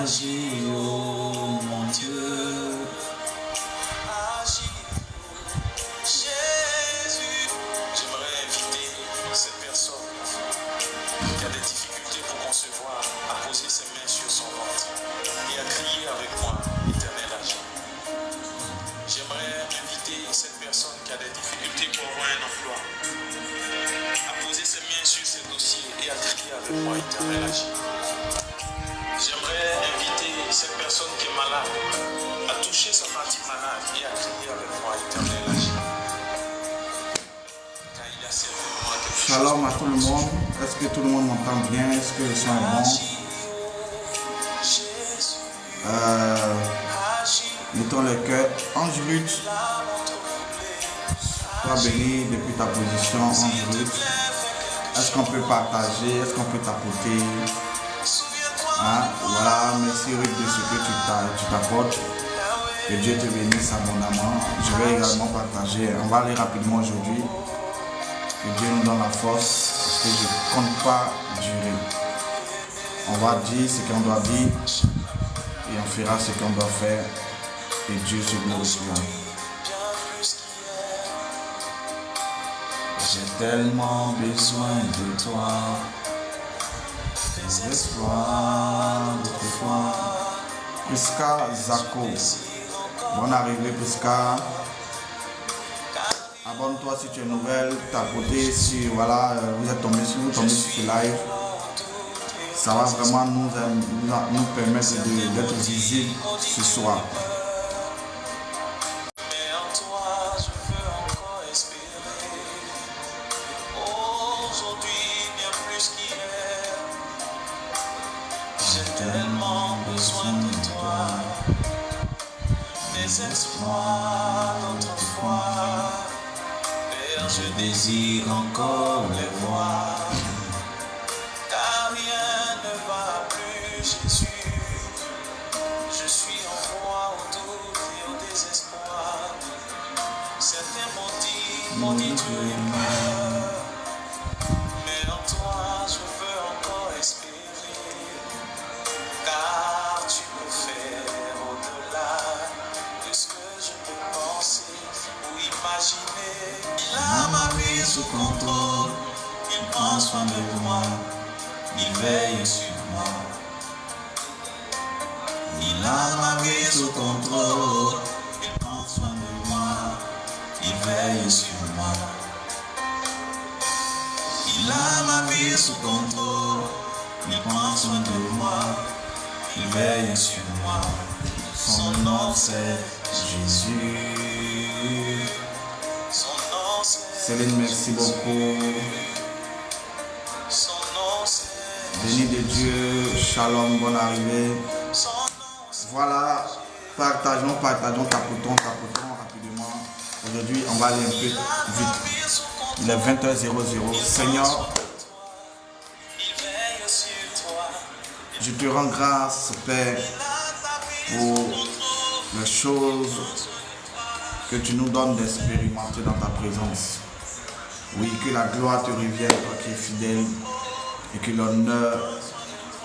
Agis, oh mon Dieu. Agis, Jésus. J'aimerais inviter cette personne qui a des difficultés pour concevoir à poser ses mains sur son ventre et à crier avec moi, Éternel agis. J'aimerais inviter cette personne qui a des difficultés pour avoir un emploi à poser ses mains sur ses dossiers et à crier avec moi, Éternel agis. J'aimerais inviter cette personne qui est malade à toucher sa partie malade et à crier avec moi, Éternel agis. Car il y a certainement quelque chose. Shalom à tout le monde. Est-ce que tout le monde m'entend bien? Est-ce que le son est bon? Mettons le cœur. Ange Ruth, sois béni depuis ta position, Ange Ruth. Est-ce qu'on peut partager? Est-ce qu'on peut tapoter? Hein? Voilà, merci Ruth de ce que tu t'apportes. Que Dieu te bénisse abondamment. Je vais également partager. On va aller rapidement aujourd'hui. Que Dieu nous donne la force. Parce que je ne compte pas durer. On va dire ce qu'on doit dire. Et on fera ce qu'on doit faire. Et Dieu se glorifiera. J'ai tellement besoin de toi. Tes espoirs d'autrefois. Priska Zako. Bonne arrivée Priska. Abonne-toi si tu es nouvelle. Tapoter si voilà, vous êtes tombé sur ce live. Ça va vraiment nous permettre d'être visibles ce soir. J'ai tellement besoin de toi, mes espoirs d'autrefois, Père, je désire encore les voir, car rien ne va plus, Jésus, je suis en roi au doute et au désespoir, certains m'ont dit tu es mort, mais en toi je veux encore espérer. Car tu peux faire au-delà de ce que je peux penser ou imaginer. Il a ma vie sous contrôle, il prend soin de moi, il veille sur moi. Il a ma vie sous contrôle, il prend soin de moi, il veille sur moi. Il a ma vie sous contrôle, il prend soin de moi. Il veille sur moi, son nom c'est Jésus. Son nom c'est Céline, merci beaucoup. Son nom c'est Béni de Dieu, shalom, bonne arrivée. Son nom c'est Voilà, partageons, tapotons rapidement. Aujourd'hui, on va aller un peu vite. Il est 20h00. Seigneur, il veille sur toi. je te rends grâce, Père, pour les choses que tu nous donnes d'expérimenter dans ta présence. Oui, que la gloire te revienne, toi qui es fidèle, et que l'honneur,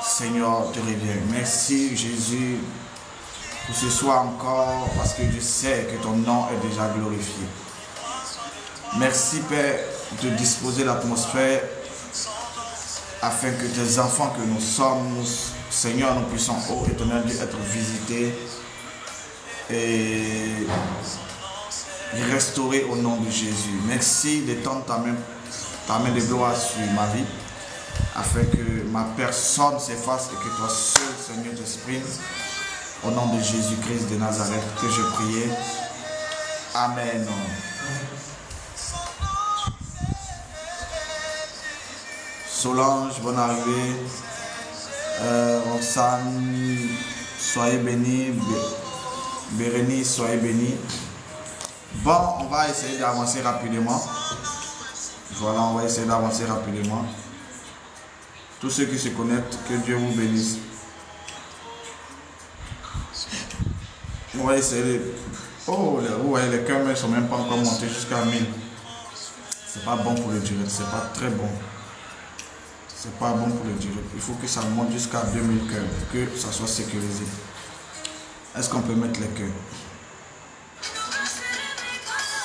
Seigneur, te revienne. Merci, Jésus, pour ce soir encore, parce que je sais que ton nom est déjà glorifié. Merci, Père, de disposer l'atmosphère afin que tes enfants que nous sommes, Seigneur, nous puissions, ô éternel Dieu, être visités et restaurés au nom de Jésus. Merci d'étendre ta main de gloire sur ma vie, afin que ma personne s'efface et que toi seul, Seigneur, t'exprimes. Au nom de Jésus-Christ de Nazareth que je priais. Amen. Solange, bonne arrivée. Roxane, soyez bénis. Bérénice, soyez bénis. Bon, on va essayer d'avancer rapidement. Voilà, on va essayer d'avancer rapidement. Tous ceux qui se connectent, que Dieu vous bénisse. On va essayer de... Oh, vous voyez, les cœurs ne sont même pas encore montés jusqu'à 1000. C'est pas bon pour le direct, c'est pas très bon. c'est pas bon pour le direct. Il faut que ça monte jusqu'à 2000 cœurs pour que ça soit sécurisé. Est-ce qu'on peut mettre les cœurs?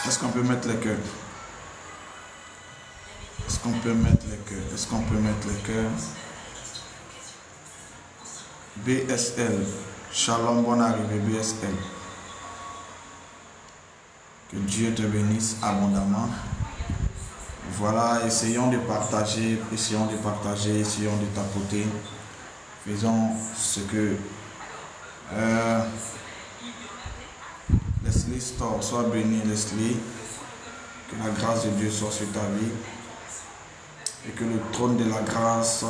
Est-ce qu'on peut mettre les cœurs? Est-ce qu'on peut mettre les cœurs? Est-ce qu'on peut mettre les cœurs? BSL. Shalom, bonne arrivée, BSL. Que Dieu te bénisse abondamment. Voilà, essayons de partager, essayons de tapoter. Faisons ce que Leslie Store, sois béni Leslie. Que la grâce de Dieu soit sur ta vie. Et que le trône de la grâce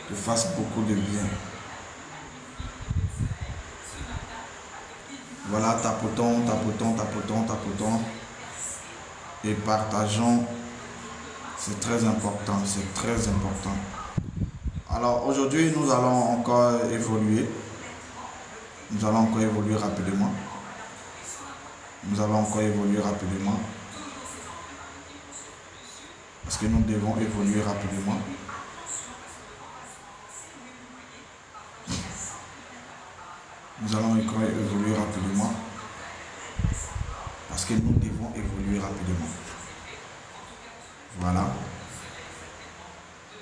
te fasse beaucoup de bien. Voilà, tapotons et partageons. C'est très important, c'est très important. Alors aujourd'hui, nous allons encore évoluer. Nous allons encore évoluer rapidement. Parce que nous devons évoluer rapidement. Nous allons encore évoluer rapidement. Parce que nous devons évoluer rapidement. Voilà.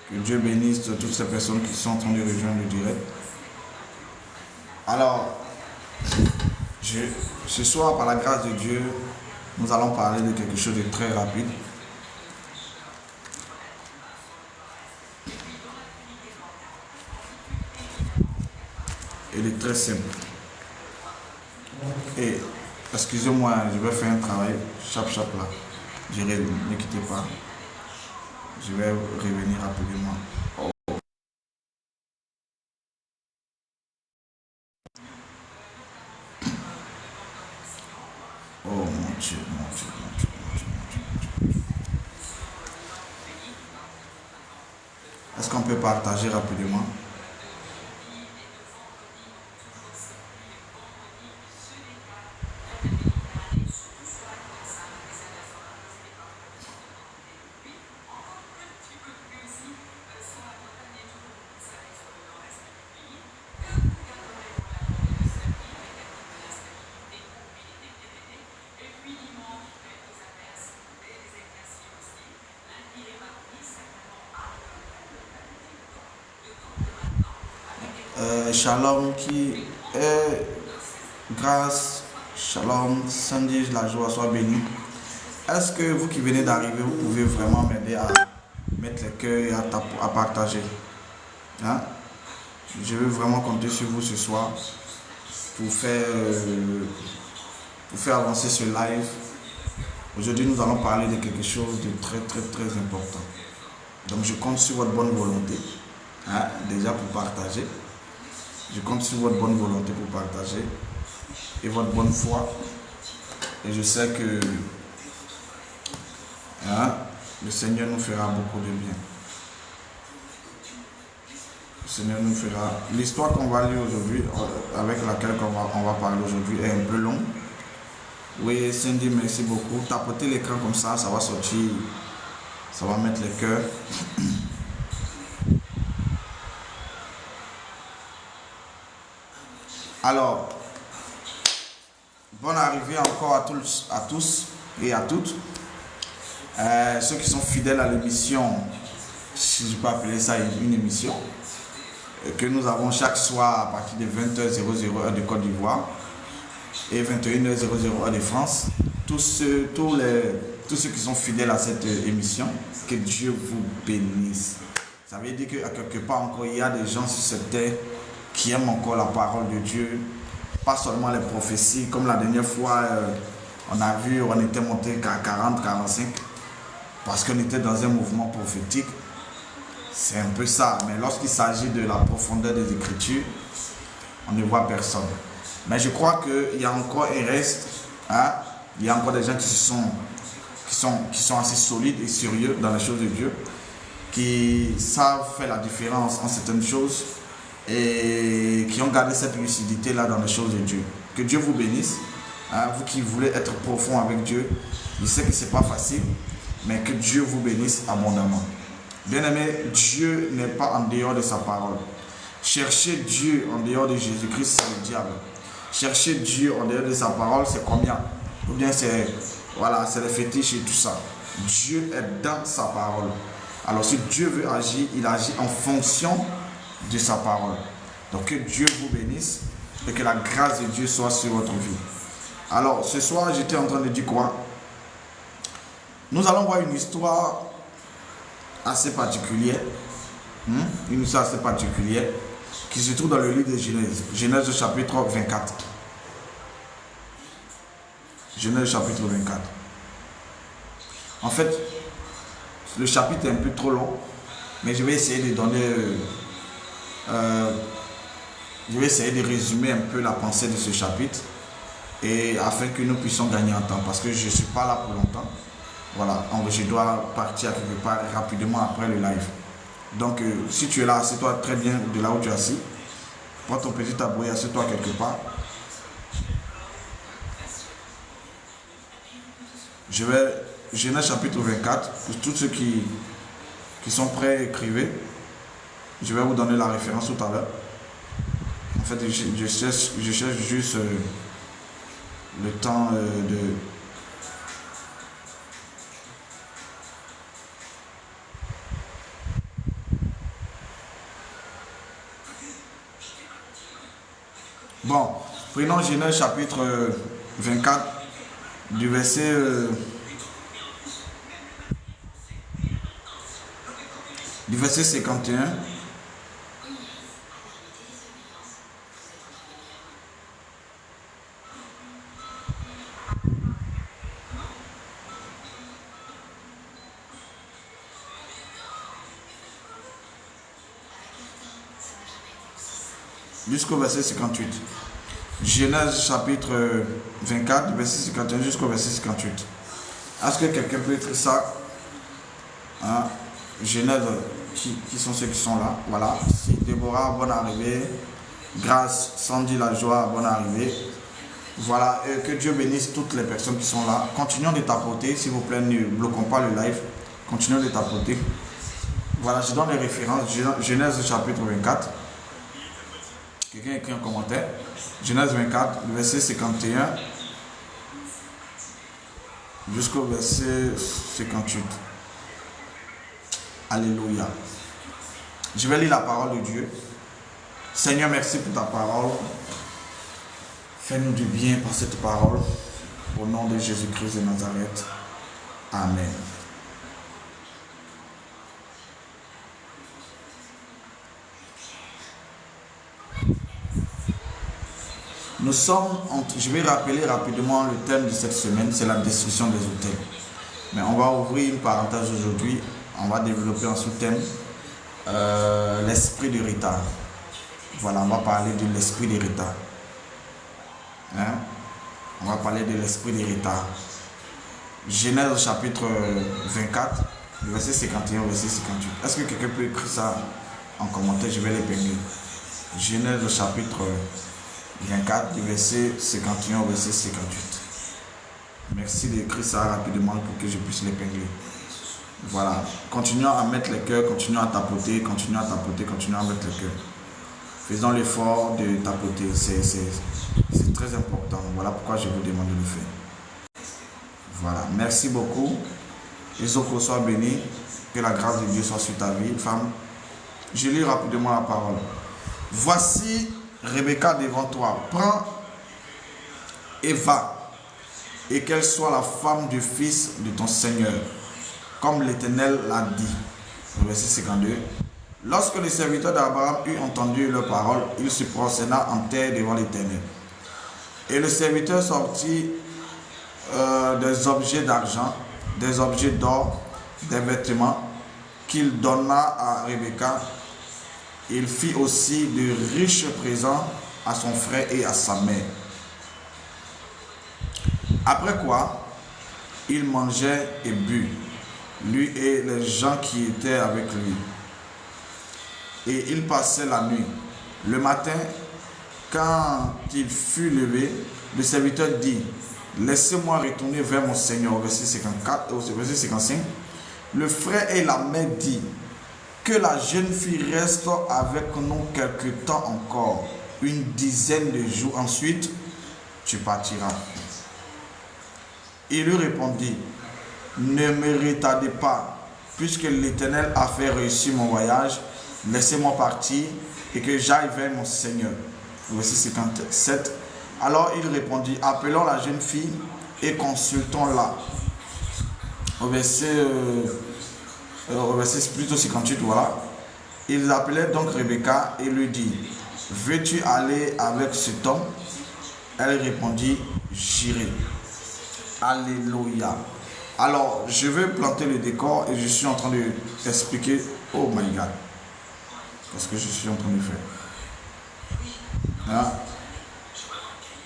Que Dieu bénisse toutes ces personnes qui sont en train de rejoindre le direct. Alors, ce soir, par la grâce de Dieu, nous allons parler de quelque chose de très rapide. Et de très simple. Et, excusez-moi, je vais faire un travail chap là. Ne quittez pas. Je vais revenir rapidement. Oh mon Dieu. Est-ce qu'on peut partager rapidement? Shalom qui est grâce, shalom, Sandy, la joie soit bénie. Est-ce que vous qui venez d'arriver, vous pouvez vraiment m'aider à mettre les cœurs et à partager? Hein? Je veux vraiment compter sur vous ce soir pour faire avancer ce live. Aujourd'hui, nous allons parler de quelque chose de très important. Donc, je compte sur votre bonne volonté, hein, déjà pour partager. Je compte sur votre bonne volonté pour partager et votre bonne foi. Et je sais que le Seigneur nous fera beaucoup de bien. Le Seigneur nous fera... L'histoire qu'on va lire aujourd'hui, avec laquelle on va parler aujourd'hui, est un peu longue. Oui, Cindy, merci beaucoup. Tapotez l'écran comme ça, ça va sortir. Ça va mettre les cœurs. Alors, bonne arrivée encore à tous et à toutes. Ceux qui sont fidèles à l'émission, si je peux appeler ça une émission, que nous avons chaque soir à partir de 20h00 de Côte d'Ivoire et 21h00 de France. Tous ceux qui sont fidèles à cette émission, que Dieu vous bénisse. Ça veut dire qu'à quelque part encore, il y a des gens sur cette terre qui aiment encore la parole de Dieu, pas seulement les prophéties. Comme la dernière fois, on a vu, on était monté qu'à 40-45 parce qu'on était dans un mouvement prophétique. C'est un peu ça, mais lorsqu'il s'agit de la profondeur des Écritures, on ne voit personne. Mais je crois qu'il y a encore un reste, hein? Il y a encore des gens qui sont assez solides et sérieux dans les choses de Dieu, qui savent faire la différence en certaines choses et qui ont gardé cette lucidité-là dans les choses de Dieu. Que Dieu vous bénisse, hein, vous qui voulez être profond avec Dieu. Je sais que ce n'est pas facile, mais que Dieu vous bénisse abondamment. Bien-aimé, Dieu n'est pas en dehors de sa parole. Chercher Dieu en dehors de Jésus-Christ, c'est le diable. Chercher Dieu en dehors de sa parole, c'est combien? Ou bien c'est les fétiches et tout ça. Dieu est dans sa parole. Alors si Dieu veut agir, il agit en fonction de sa parole. Donc que Dieu vous bénisse et que la grâce de Dieu soit sur votre vie. Alors ce soir, j'étais en train de dire quoi? Nous allons voir une histoire assez particulière. Une histoire assez particulière qui se trouve dans le livre de Genèse. Genèse chapitre 24. Genèse chapitre 24. En fait, le chapitre est un peu trop long, mais je vais essayer de donner... je vais essayer de résumer un peu la pensée de ce chapitre et afin que nous puissions gagner en temps parce que je ne suis pas là pour longtemps. Voilà, je dois partir quelque part rapidement après le live. Donc, si tu es là, assieds-toi très bien de là où tu es assis. Prends ton petit tabouret, assieds-toi quelque part. Je vais, Genèse chapitre 24, pour tous ceux qui sont prêts, écrivez. Je vais vous donner la référence tout à l'heure. En fait, je cherche juste le temps de... Bon, prenons Genèse chapitre 24, du verset 51. Jusqu'au verset 58. Genèse chapitre 24, verset 51 jusqu'au verset 58. Est-ce que quelqu'un peut écrire ça? Genèse, qui sont ceux qui sont là? Voilà. Déborah, bonne arrivée. Grâce, Sandy, la joie, bonne arrivée. Voilà. Et que Dieu bénisse toutes les personnes qui sont là. Continuons de tapoter, s'il vous plaît, ne bloquons pas le live. Continuons de tapoter. Voilà, je donne les références. Genèse chapitre 24. Quelqu'un écrit un commentaire. Genèse 24, le verset 51 jusqu'au verset 58. Alléluia. Je vais lire la parole de Dieu. Seigneur, merci pour ta parole. Fais-nous du bien par cette parole. Au nom de Jésus-Christ de Nazareth. Amen. Nous sommes, je vais rappeler rapidement le thème de cette semaine, c'est la destruction des autels. Mais on va ouvrir une parenthèse aujourd'hui, on va développer un sous-thème, l'esprit du retard. Voilà, on va parler de l'esprit du retard. On va parler de l'esprit du retard. Genèse chapitre 24, le verset 51 au verset 58. Est-ce que quelqu'un peut écrire ça en commentaire? Je vais l'épingler. Genèse chapitre 24, du verset 51 au verset 58. Merci d'écrire ça rapidement pour que je puisse l'épingler. Voilà. Continuons à mettre les cœurs, continuons à tapoter, continuons à tapoter, continuons à mettre les cœurs. Faisons l'effort de tapoter. C'est très important. Voilà pourquoi je vous demande de le faire. Voilà. Merci beaucoup. Isoko soit béni. Que la grâce de Dieu soit sur ta vie, femme. Je lis rapidement la parole. Voici Rebecca devant toi, prends et va, et qu'elle soit la femme du fils de ton Seigneur, comme l'Éternel l'a dit. Verset 52. Lorsque le serviteur d'Abraham eut entendu leurs paroles, il se prosterna en terre devant l'Éternel. Et le serviteur sortit des objets d'argent, des objets d'or, des vêtements qu'il donna à Rebecca. Il fit aussi de riches présents à son frère et à sa mère. Après quoi, il mangeait et but, lui et les gens qui étaient avec lui. Et il passait la nuit. Le matin, quand il fut levé, le serviteur dit, « Laissez-moi retourner vers mon Seigneur. » Au verset 54, au verset 55. Le frère et la mère dit, que la jeune fille reste avec nous quelque temps encore, une dizaine de jours, ensuite tu partiras. Il lui répondit, ne me retardez pas, puisque l'Éternel a fait réussir mon voyage, laissez-moi partir et que j'aille vers mon Seigneur. Verset 57. Alors il répondit, appelons la jeune fille et consultons-la. Au verset plutôt 58, voilà. Ils appelaient donc Rebecca et lui dit, veux-tu aller avec cet homme? Elle répondit, j'irai. Alléluia. Alors, je vais planter le décor et je suis en train de t'expliquer. Oh my God. Qu'est-ce que je suis en train de faire? Hein?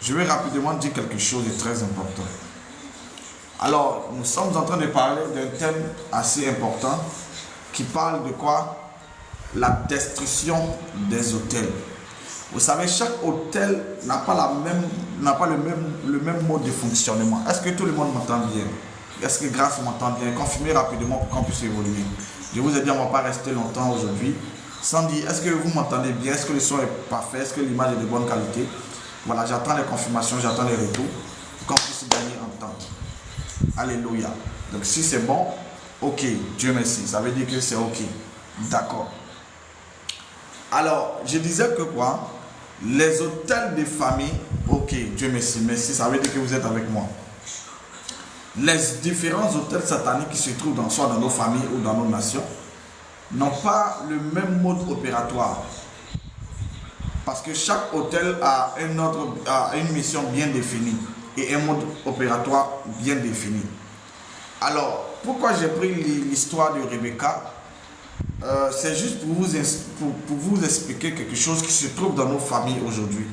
Je vais rapidement dire quelque chose de très important. Alors, nous sommes en train de parler d'un thème assez important qui parle de quoi? La destruction des hôtels. Vous savez, chaque hôtel n'a pas le même mode de fonctionnement. Est-ce que tout le monde m'entend bien? Est-ce que Grâce m'entend bien? Confirmez rapidement pour qu'on puisse évoluer. Je vous ai dit, on ne va pas rester longtemps aujourd'hui. Sans dire, est-ce que vous m'entendez bien? Est-ce que le son est parfait? Est-ce que l'image est de bonne qualité? Voilà, j'attends les confirmations, j'attends les retours pour qu'on puisse gagner en temps. Alléluia. Donc si c'est bon, ok, Dieu merci. Ça veut dire que c'est ok. D'accord. Alors, je disais que quoi? Les hôtels de famille, ok, Dieu merci, merci, ça veut dire que vous êtes avec moi. Les différents hôtels sataniques qui se trouvent soit dans nos familles ou dans nos nations n'ont pas le même mode opératoire. Parce que chaque hôtel a une mission bien définie et un mode opératoire bien défini. Alors, pourquoi j'ai pris l'histoire de Rebecca? C'est juste pour vous expliquer quelque chose qui se trouve dans nos familles aujourd'hui,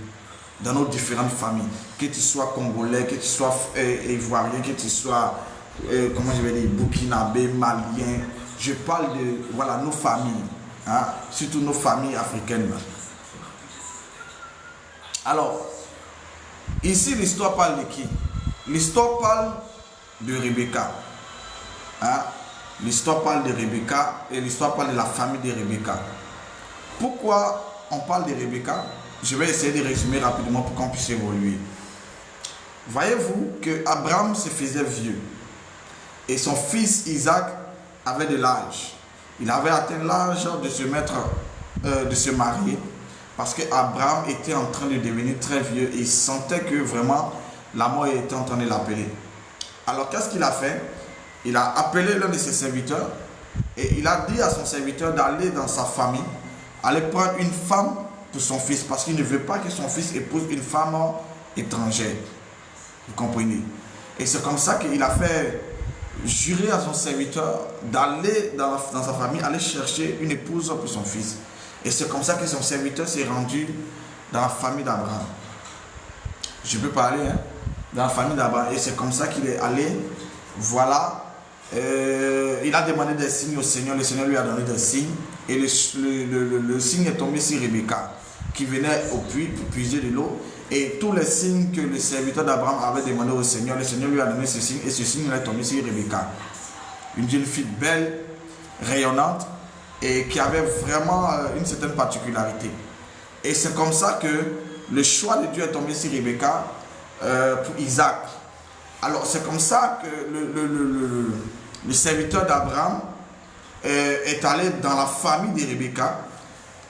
dans nos différentes familles, que tu sois congolais, que tu sois ivoirien, que tu sois, comment je vais dire, burkinabé, malien. Je parle de, voilà, nos familles, hein, surtout nos familles africaines. Alors, ici l'histoire parle de qui? L'histoire parle de Rebecca. Hein? L'histoire parle de Rebecca et l'histoire parle de la famille de Rebecca. Pourquoi on parle de Rebecca? Je vais essayer de résumer rapidement pour qu'on puisse évoluer. Voyez-vous que Abraham se faisait vieux et son fils Isaac avait de l'âge. Il avait atteint l'âge de se de se marier parce que Abraham était en train de devenir très vieux et il sentait que vraiment la mort était en train de l'appeler. Alors qu'est-ce qu'il a fait? Il a appelé l'un de ses serviteurs et il a dit à son serviteur d'aller dans sa famille, aller prendre une femme pour son fils parce qu'il ne veut pas que son fils épouse une femme étrangère. Vous comprenez? Et c'est comme ça qu'il a fait jurer à son serviteur d'aller dans sa famille, aller chercher une épouse pour son fils. Et c'est comme ça que son serviteur s'est rendu dans la famille d'Abraham. Je peux parler, hein? Dans la famille d'Abraham. Et c'est comme ça qu'il est allé, voilà. Il a demandé des signes au Seigneur, le Seigneur lui a donné des signes et le signe est tombé sur Rebecca qui venait au puits pour puiser de l'eau et tous les signes que le serviteur d'Abraham avait demandé au Seigneur, le Seigneur lui a donné ce signe et ce signe est tombé sur Rebecca, une jeune fille belle, rayonnante et qui avait vraiment une certaine particularité. Et c'est comme ça que le choix de Dieu est tombé sur Rebecca pour Isaac. Alors c'est comme ça que le serviteur d'Abraham est allé dans la famille de Rebecca,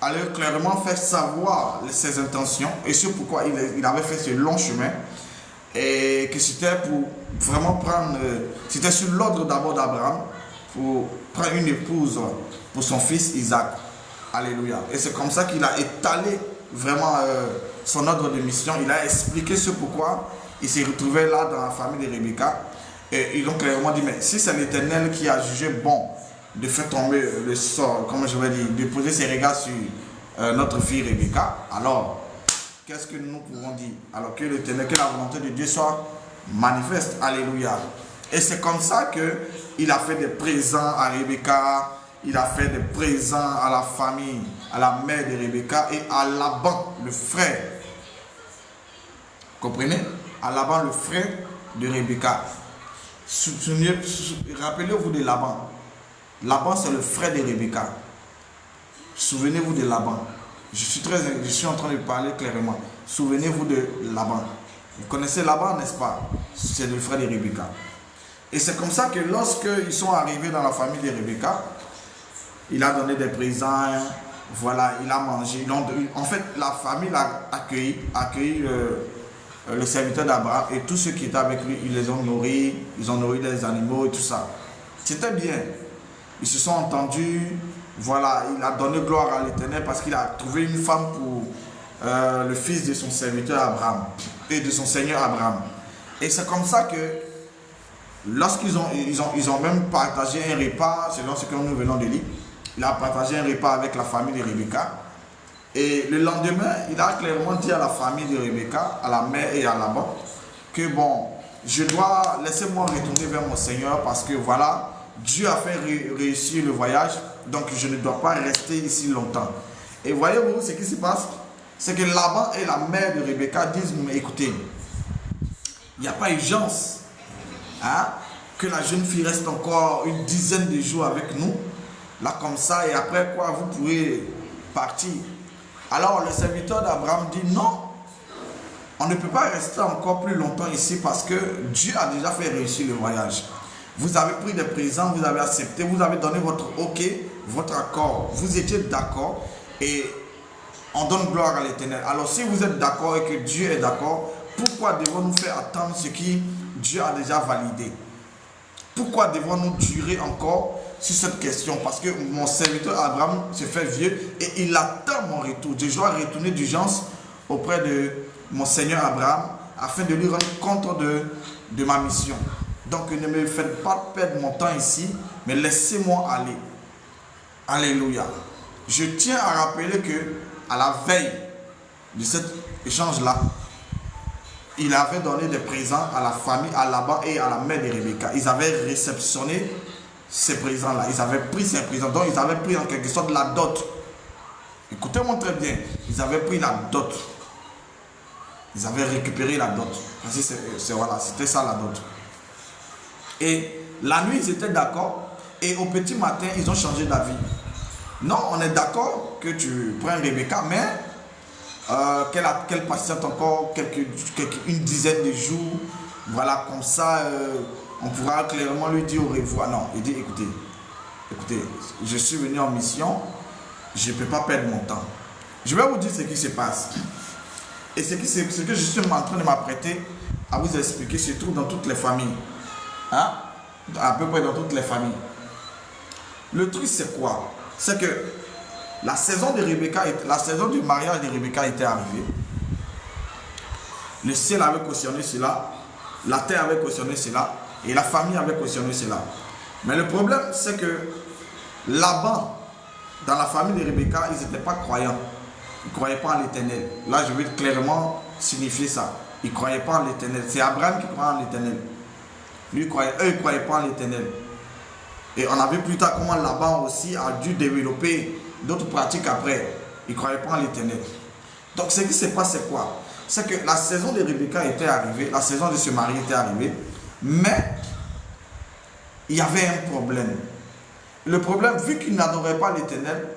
allait clairement faire savoir ses intentions et c'est pourquoi il avait fait ce long chemin et que c'était pour vraiment prendre, c'était sur l'ordre d'abord d'Abraham pour prendre une épouse pour son fils Isaac. Alléluia. Et c'est comme ça qu'il a étalé vraiment son ordre de mission, il a expliqué ce pourquoi il s'est retrouvé là dans la famille de Rebecca et ils ont clairement dit, mais si c'est l'Éternel qui a jugé bon de faire tomber le sort, comme je vais dire, de poser ses regards sur notre fille Rebecca, alors qu'est-ce que nous pouvons dire? Alors que l'Éternel, que la volonté de Dieu soit manifeste. Alléluia. Et c'est comme ça qu'il a fait des présents à Rebecca, il a fait des présents à la famille, à la mère de Rebecca et à Laban, le frère. Vous comprenez? À Laban, le frère de Rebecca. Rappelez-vous de Laban. Laban, c'est le frère de Rebecca. Souvenez-vous de Laban. Je suis en train de parler clairement. Souvenez-vous de Laban. Vous connaissez Laban, n'est-ce pas? C'est le frère de Rebecca. Et c'est comme ça que lorsqu'ils sont arrivés dans la famille de Rebecca, il a donné des présents, voilà, il a mangé. En fait, la famille a accueilli le serviteur d'Abraham et tous ceux qui étaient avec lui, ils les ont nourris, ils ont nourri les animaux et tout ça. C'était bien. Ils se sont entendus, voilà, il a donné gloire à l'Éternel parce qu'il a trouvé une femme pour le fils de son serviteur Abraham et de son seigneur Abraham. Et c'est comme ça que lorsqu'ils ont même partagé un repas, selon ce que nous venons de lire, il a partagé un repas avec la famille de Rebecca. Et le lendemain, il a clairement dit à la famille de Rebecca, à la mère et à Laban, que bon, laissez-moi retourner vers mon Seigneur parce que voilà, Dieu a fait réussir le voyage, donc je ne dois pas rester ici longtemps. Et voyez-vous ce qui se passe? C'est que Laban et la mère de Rebecca disent, mais écoutez, il n'y a pas urgence que la jeune fille reste encore une dizaine de jours avec nous, là comme ça, et après quoi, vous pourrez partir. Alors le serviteur d'Abraham dit, non, on ne peut pas rester encore plus longtemps ici parce que Dieu a déjà fait réussir le voyage. Vous avez pris des présents, vous avez accepté, vous avez donné votre OK, votre accord. Vous étiez d'accord et on donne gloire à l'Éternel. Alors si vous êtes d'accord et que Dieu est d'accord, pourquoi devons-nous faire attendre ce qui Dieu a déjà validé? Pourquoi devons-nous durer encore sur cette question? Parce que mon serviteur Abraham se fait vieux et il attend mon retour. Je dois retourner d'urgence auprès de mon Seigneur Abraham afin de lui rendre compte de ma mission. Donc ne me faites pas perdre mon temps ici, mais laissez-moi aller. Alléluia. Je tiens à rappeler que à la veille de cet échange-là, il avait donné des présents à la famille, à Laban et à la mère de Rebecca. Ils avaient réceptionné ces présents-là. Ils avaient pris ces présents. Donc ils avaient pris en quelque sorte la dot. Écoutez-moi très bien. Ils avaient pris la dot. Ils avaient récupéré la dot. Voilà, c'était ça la dot. Et la nuit, ils étaient d'accord. Et au petit matin, ils ont changé d'avis. Non, on est d'accord que tu prends Rebecca, mais qu'elle patiente encore une dizaine de jours. Voilà, comme ça, on pourra clairement lui dire au revoir. Non, il dit, écoutez, je suis venu en mission, je ne peux pas perdre mon temps. Je vais vous dire ce qui se passe. Et ce que je suis en train de m'apprêter à vous expliquer, se trouve dans toutes les familles. À peu près dans toutes les familles. Le truc, c'est quoi? C'est que la saison du mariage de Rebecca était arrivée. Le ciel avait cautionné cela, la terre avait cautionné cela, et la famille avait cautionné cela. Mais le problème, c'est que Laban, dans la famille de Rebecca, ils n'étaient pas croyants. Ils ne croyaient pas en l'Éternel. Là, je vais clairement signifier ça. Ils ne croyaient pas en l'Éternel. C'est Abraham qui croyait en l'Éternel. Eux, ils ne croyaient pas en l'Éternel. Et on a vu plus tard comment Laban aussi a dû développer d'autres pratiques après. Il ne croyait pas en l'Éternel. Donc ce qui se passe, c'est quoi? C'est que la saison de Rebecca était arrivée, la saison de se marier était arrivée, mais il y avait un problème. Le problème, vu qu'ils n'adoraient pas l'Éternel,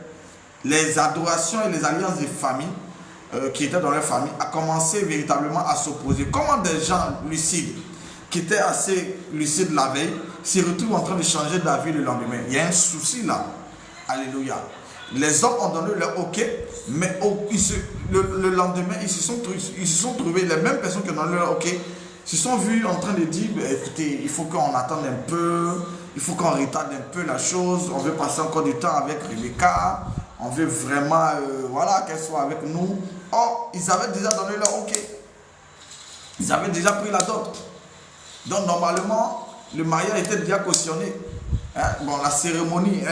les adorations et les alliances des familles qui étaient dans leur famille a commencé véritablement à s'opposer. Comment des gens lucides, qui étaient assez lucides la veille, se retrouvent en train de changer d'avis le lendemain? Il y a un souci là. Alléluia. Les hommes ont donné leur OK, mais le lendemain, ils se sont trouvés, les mêmes personnes qui ont donné leur OK, se sont vus en train de dire, écoutez, il faut qu'on attende un peu, il faut qu'on retarde un peu la chose, on veut passer encore du temps avec Rebecca, on veut vraiment, voilà, qu'elle soit avec nous. Or, ils avaient déjà donné leur OK. Ils avaient déjà pris la dot. Donc, normalement, le mariage était déjà cautionné. Bon, la cérémonie,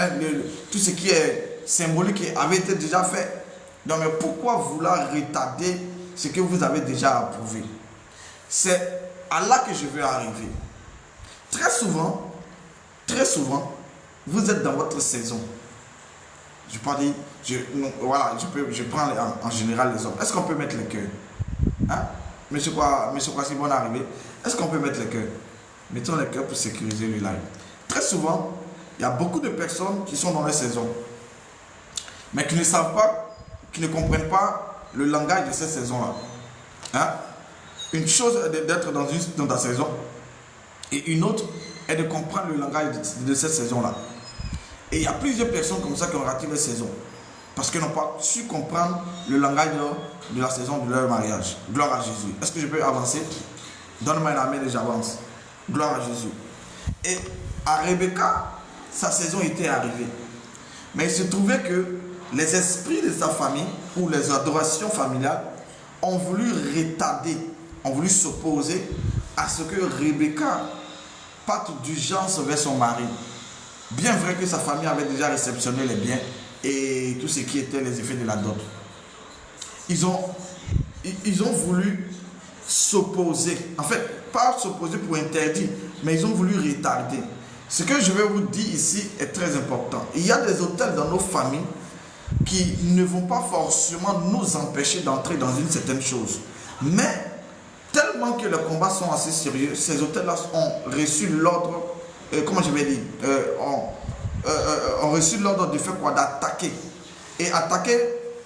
tout ce qui est symbolique avait été déjà fait. Donc, mais pourquoi vouloir retarder ce que vous avez déjà approuvé? C'est à là que je veux arriver. Très souvent, vous êtes dans votre saison. Je peux dire, je prends en général les hommes. Est-ce qu'on peut mettre le cœur? Monsieur Kwasi, bon arrivé. Est-ce qu'on peut mettre le cœur? Mettons le cœur pour sécuriser le live. Très souvent, il y a beaucoup de personnes qui sont dans les saisons. mais qui ne savent pas, qui ne comprennent pas le langage de cette saison-là. Hein? Une chose est d'être dans ta saison, et une autre est de comprendre le langage de cette saison-là. Et il y a plusieurs personnes comme ça qui ont raté leur saison, parce qu'elles n'ont pas su comprendre le langage de la saison de leur mariage. Gloire à Jésus. Est-ce que je peux avancer? Donne-moi la main et j'avance. Gloire à Jésus. Et à Rebecca, sa saison était arrivée. Mais il se trouvait que les esprits de sa famille, ou les adorations familiales, ont voulu retarder, ont voulu s'opposer à ce que Rebecca parte d'urgence vers son mari. Bien vrai que sa famille avait déjà réceptionné les biens et tout ce qui était les effets de la dot. Ils ont voulu s'opposer. En fait, pas s'opposer pour interdire, mais ils ont voulu retarder. Ce que je vais vous dire ici est très important. Il y a des autels dans nos familles qui ne vont pas forcément nous empêcher d'entrer dans une certaine chose. Mais, tellement que les combats sont assez sérieux, ces autels-là ont reçu l'ordre, comment je vais dire, ont reçu l'ordre de faire quoi? D'attaquer. Et attaquer,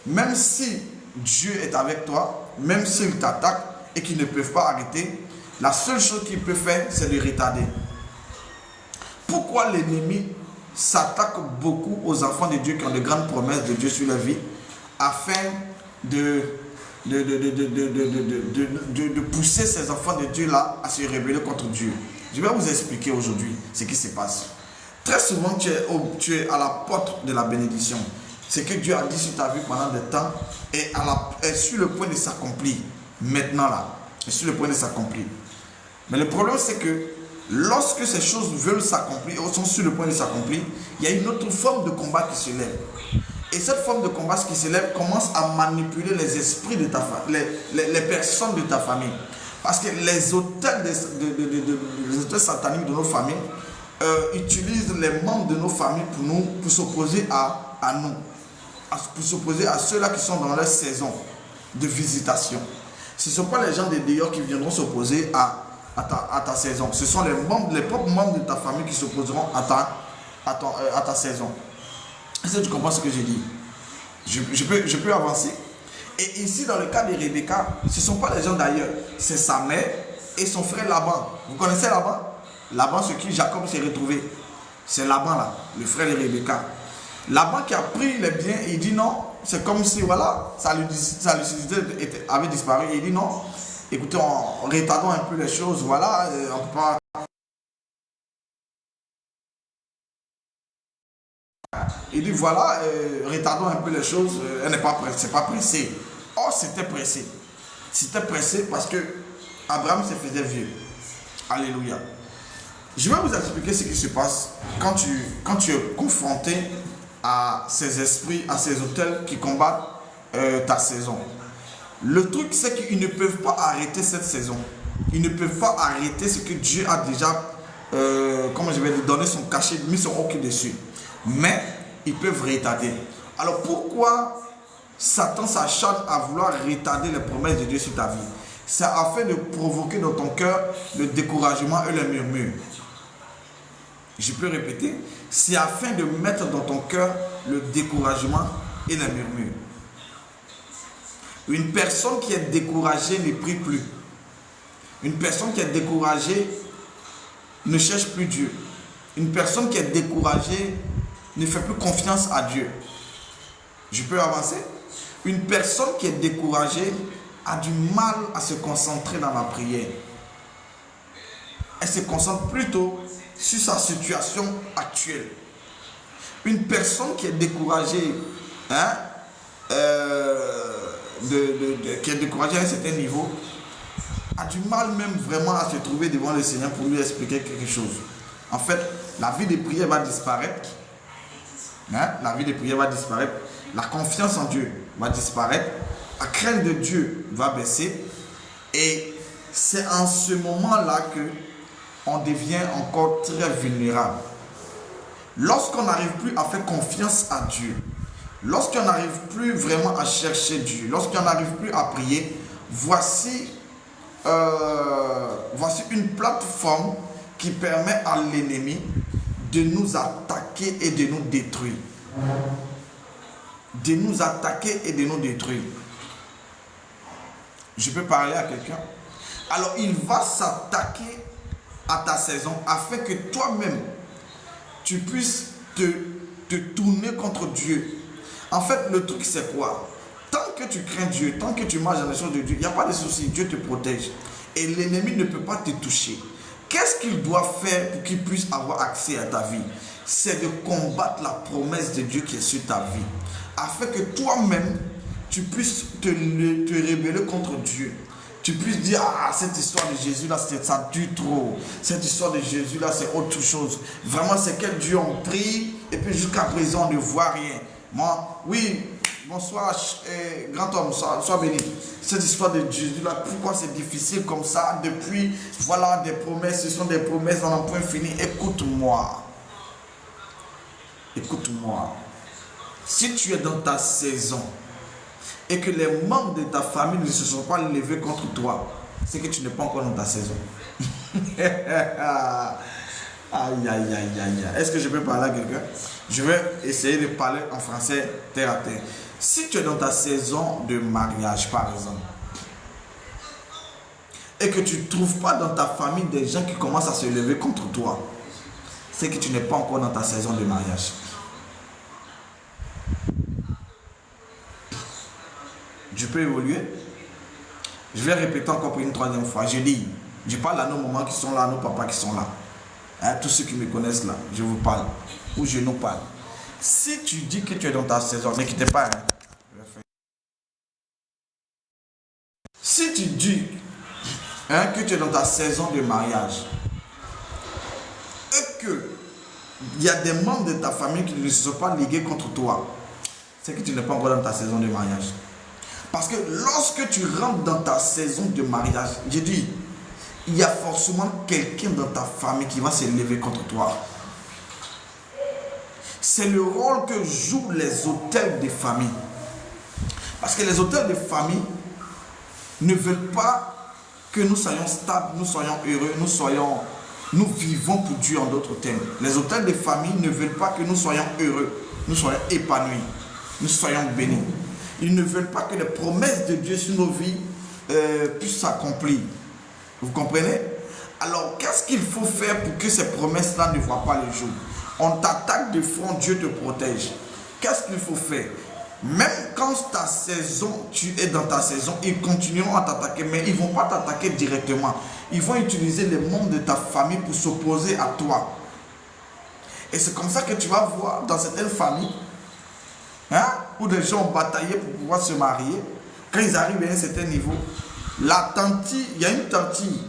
même si Dieu est avec toi, même s'il t'attaque et qu'ils ne peuvent pas arrêter, la seule chose qu'il peut faire, c'est de retarder. Pourquoi l'ennemi s'attaque beaucoup aux enfants de Dieu qui ont de grandes promesses de Dieu sur leur vie, afin de pousser ces enfants de Dieu là à se rebeller contre Dieu? Je vais vous expliquer aujourd'hui ce qui se passe. Très souvent, tu es à la porte de la bénédiction. Ce que Dieu a dit sur ta vie pendant des temps est sur le point de s'accomplir. Maintenant là, est sur le point de s'accomplir. Mais le problème, c'est que lorsque ces choses veulent s'accomplir, ou sont sur le point de s'accomplir, il y a une autre forme de combat qui se lève. Et cette forme de combat qui se lève commence à manipuler les esprits de ta famille, les personnes de ta famille. Parce que les autels, les autels sataniques de nos familles utilisent les membres de nos familles pour s'opposer à nous. Pour s'opposer à ceux-là qui sont dans leur saison de visitation. Ce ne sont pas les gens de dehors qui viendront s'opposer à ta saison. Ce sont les propres membres de ta famille qui s'opposeront à ta saison. Est-ce que tu comprends ce que j'ai dit? Je peux avancer. Et ici, dans le cas de Rebecca, ce ne sont pas les gens d'ailleurs. C'est sa mère et son frère Laban. Vous connaissez Laban? Laban, ce qui Jacob s'est retrouvé. C'est Laban là, le frère de Rebecca. Laban qui a pris les biens et il dit non. C'est comme si voilà, sa lucidité avait disparu. Et il dit non. Écoutez, retardons un peu les choses. Voilà, on ne peut pas. Il dit voilà, retardons un peu les choses. Elle n'est pas pressée, c'est pas pressé. Oh, c'était pressé. C'était pressé parce que Abraham se faisait vieux. Alléluia. Je vais vous expliquer ce qui se passe quand tu es confronté à ces esprits, à ces autels qui combattent ta saison. Le truc, c'est qu'ils ne peuvent pas arrêter cette saison. Ils ne peuvent pas arrêter ce que Dieu a déjà, comment je vais lui donner son cachet, mis son hockey dessus. Mais ils peuvent retarder. Alors pourquoi Satan s'acharne à vouloir retarder les promesses de Dieu sur ta vie? C'est afin de provoquer dans ton cœur le découragement et le murmure. Je peux répéter, c'est afin de mettre dans ton cœur le découragement et le murmure. Une personne qui est découragée ne prie plus. Une personne qui est découragée ne cherche plus Dieu. Une personne qui est découragée ne fait plus confiance à Dieu. Je peux avancer? Une personne qui est découragée a du mal à se concentrer dans la prière. Elle se concentre plutôt sur sa situation actuelle. Une personne qui est découragée, qui est découragée à un certain niveau, a du mal même vraiment à se trouver devant le Seigneur pour lui expliquer quelque chose. En fait, la vie de prière va disparaître. La vie de prière va disparaître. La confiance en Dieu va disparaître. La crainte de Dieu va baisser. Et c'est en ce moment-là que on devient encore très vulnérable. Lorsqu'on n'arrive plus à faire confiance à Dieu, lorsqu'on n'arrive plus vraiment à chercher Dieu, lorsqu'on n'arrive plus à prier, voici une plateforme qui permet à l'ennemi de nous attaquer et de nous détruire. de nous attaquer et de nous détruire. Je peux parler à quelqu'un? Alors, il va s'attaquer à ta saison afin que toi-même, tu puisses te tourner contre Dieu. En fait, le truc, c'est quoi? Tant que tu crains Dieu, tant que tu marches dans les choses de Dieu, il n'y a pas de souci, Dieu te protège. Et l'ennemi ne peut pas te toucher. Qu'est-ce qu'il doit faire pour qu'il puisse avoir accès à ta vie? C'est de combattre la promesse de Dieu qui est sur ta vie. Afin que toi-même, tu puisses te rébeller contre Dieu. Tu puisses dire, ah, cette histoire de Jésus là, ça dure trop. Cette histoire de Jésus là, c'est autre chose. Vraiment, c'est quel Dieu on prie, et puis jusqu'à présent, on ne voit rien. Moi, oui, bonsoir, grand homme, sois béni. Cette histoire de Jésus là, pourquoi c'est difficile comme ça? Depuis, voilà des promesses, ce sont des promesses dans un point fini. Écoute-moi. Écoute-moi. Si tu es dans ta saison, et que les membres de ta famille ne se sont pas levés contre toi, c'est que tu n'es pas encore dans ta saison. Aïe, aïe, aïe, aïe. Est-ce que je peux parler à quelqu'un? Je vais essayer de parler en français terre à terre. Si tu es dans ta saison de mariage, par exemple, et que tu ne trouves pas dans ta famille des gens qui commencent à se lever contre toi, c'est que tu n'es pas encore dans ta saison de mariage. Je peux évoluer. Je vais répéter encore pour une troisième fois. Je dis, je parle à nos mamans qui sont là, à nos papas qui sont là. Hein, tous ceux qui me connaissent là, je vous parle. Ou je nous parle. Si tu dis que tu es dans ta saison, ne quittez pas. Hein. Si tu dis que tu es dans ta saison de mariage et que il y a des membres de ta famille qui ne se sont pas ligués contre toi, c'est que tu n'es pas encore dans ta saison de mariage. Parce que lorsque tu rentres dans ta saison de mariage, j'ai dit, il y a forcément quelqu'un dans ta famille qui va se lever contre toi. C'est le rôle que jouent les hôtels de famille. Parce que les hôtels de famille ne veulent pas que nous soyons stables, nous soyons heureux, nous vivons pour Dieu en d'autres termes. Les hôtels de famille ne veulent pas que nous soyons heureux, nous soyons épanouis, nous soyons bénis. Ils ne veulent pas que les promesses de Dieu sur nos vies puissent s'accomplir. Vous comprenez? Alors, qu'est-ce qu'il faut faire pour que ces promesses-là ne voient pas le jour? On t'attaque de front, Dieu te protège. Qu'est-ce qu'il faut faire? Même quand ta saison, tu es dans ta saison, ils continueront à t'attaquer, mais ils ne vont pas t'attaquer directement. Ils vont utiliser les membres de ta famille pour s'opposer à toi. Et c'est comme ça que tu vas voir dans certaines familles, où des gens ont bataillé pour pouvoir se marier. Quand ils arrivent à un certain niveau, la tantille, il y a une tantille.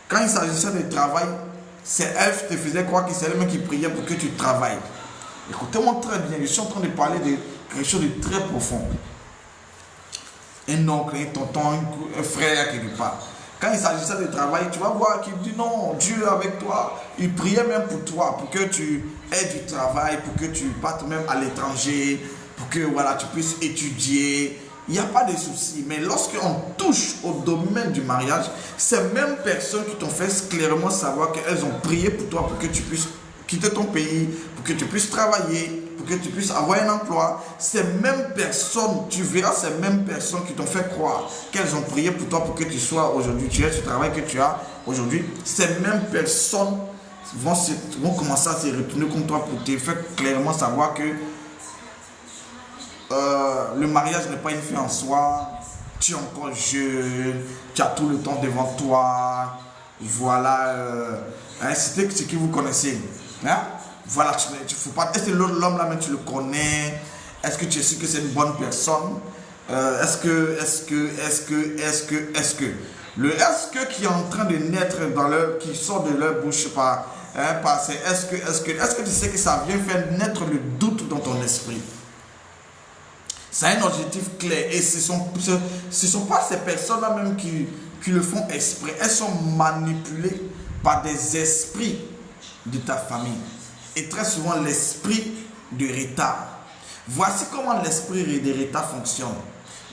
Quand il s'agissait de travail, c'est elle qui te faisait croire que c'est elle-même qui priait pour que tu travailles. Écoutez-moi très bien, je suis en train de parler de quelque chose de très profond. Un oncle, un tonton, un frère quelque part. Quand il s'agissait de travail, tu vas voir qu'il dit non, Dieu est avec toi. Il priait même pour toi, pour que tu aies du travail, pour que tu partes même à l'étranger, pour que voilà, tu puisses étudier. Il n'y a pas de souci. Mais lorsqu'on touche au domaine du mariage, ces mêmes personnes qui t'ont fait clairement savoir qu'elles ont prié pour toi, pour que tu puisses quitter ton pays, pour que tu puisses travailler, pour que tu puisses avoir un emploi. Ces mêmes personnes, tu verras ces mêmes personnes qui t'ont fait croire qu'elles ont prié pour toi, pour que tu sois aujourd'hui, tu aies ce travail que tu as aujourd'hui. Ces mêmes personnes vont commencer à se retourner contre toi pour te faire clairement savoir que le mariage n'est pas une fin en soi. Tu es encore jeune, tu as tout le temps devant toi. Voilà, c'était ce que vous connaissez. Voilà, tu faut pas. Est-ce que l'homme là, même tu le connais? Est-ce que tu es sûr que c'est une bonne personne? Est-ce que le est-ce que qui est en train de naître dans leur, qui sort de leur bouche par c'est est-ce que tu sais que ça vient faire naître le doute dans ton esprit? C'est un objectif clair et ce sont pas ces personnes-là même qui le font exprès. Elles sont manipulées par des esprits de ta famille. Et très souvent l'esprit de retard. Voici comment l'esprit de retard fonctionne.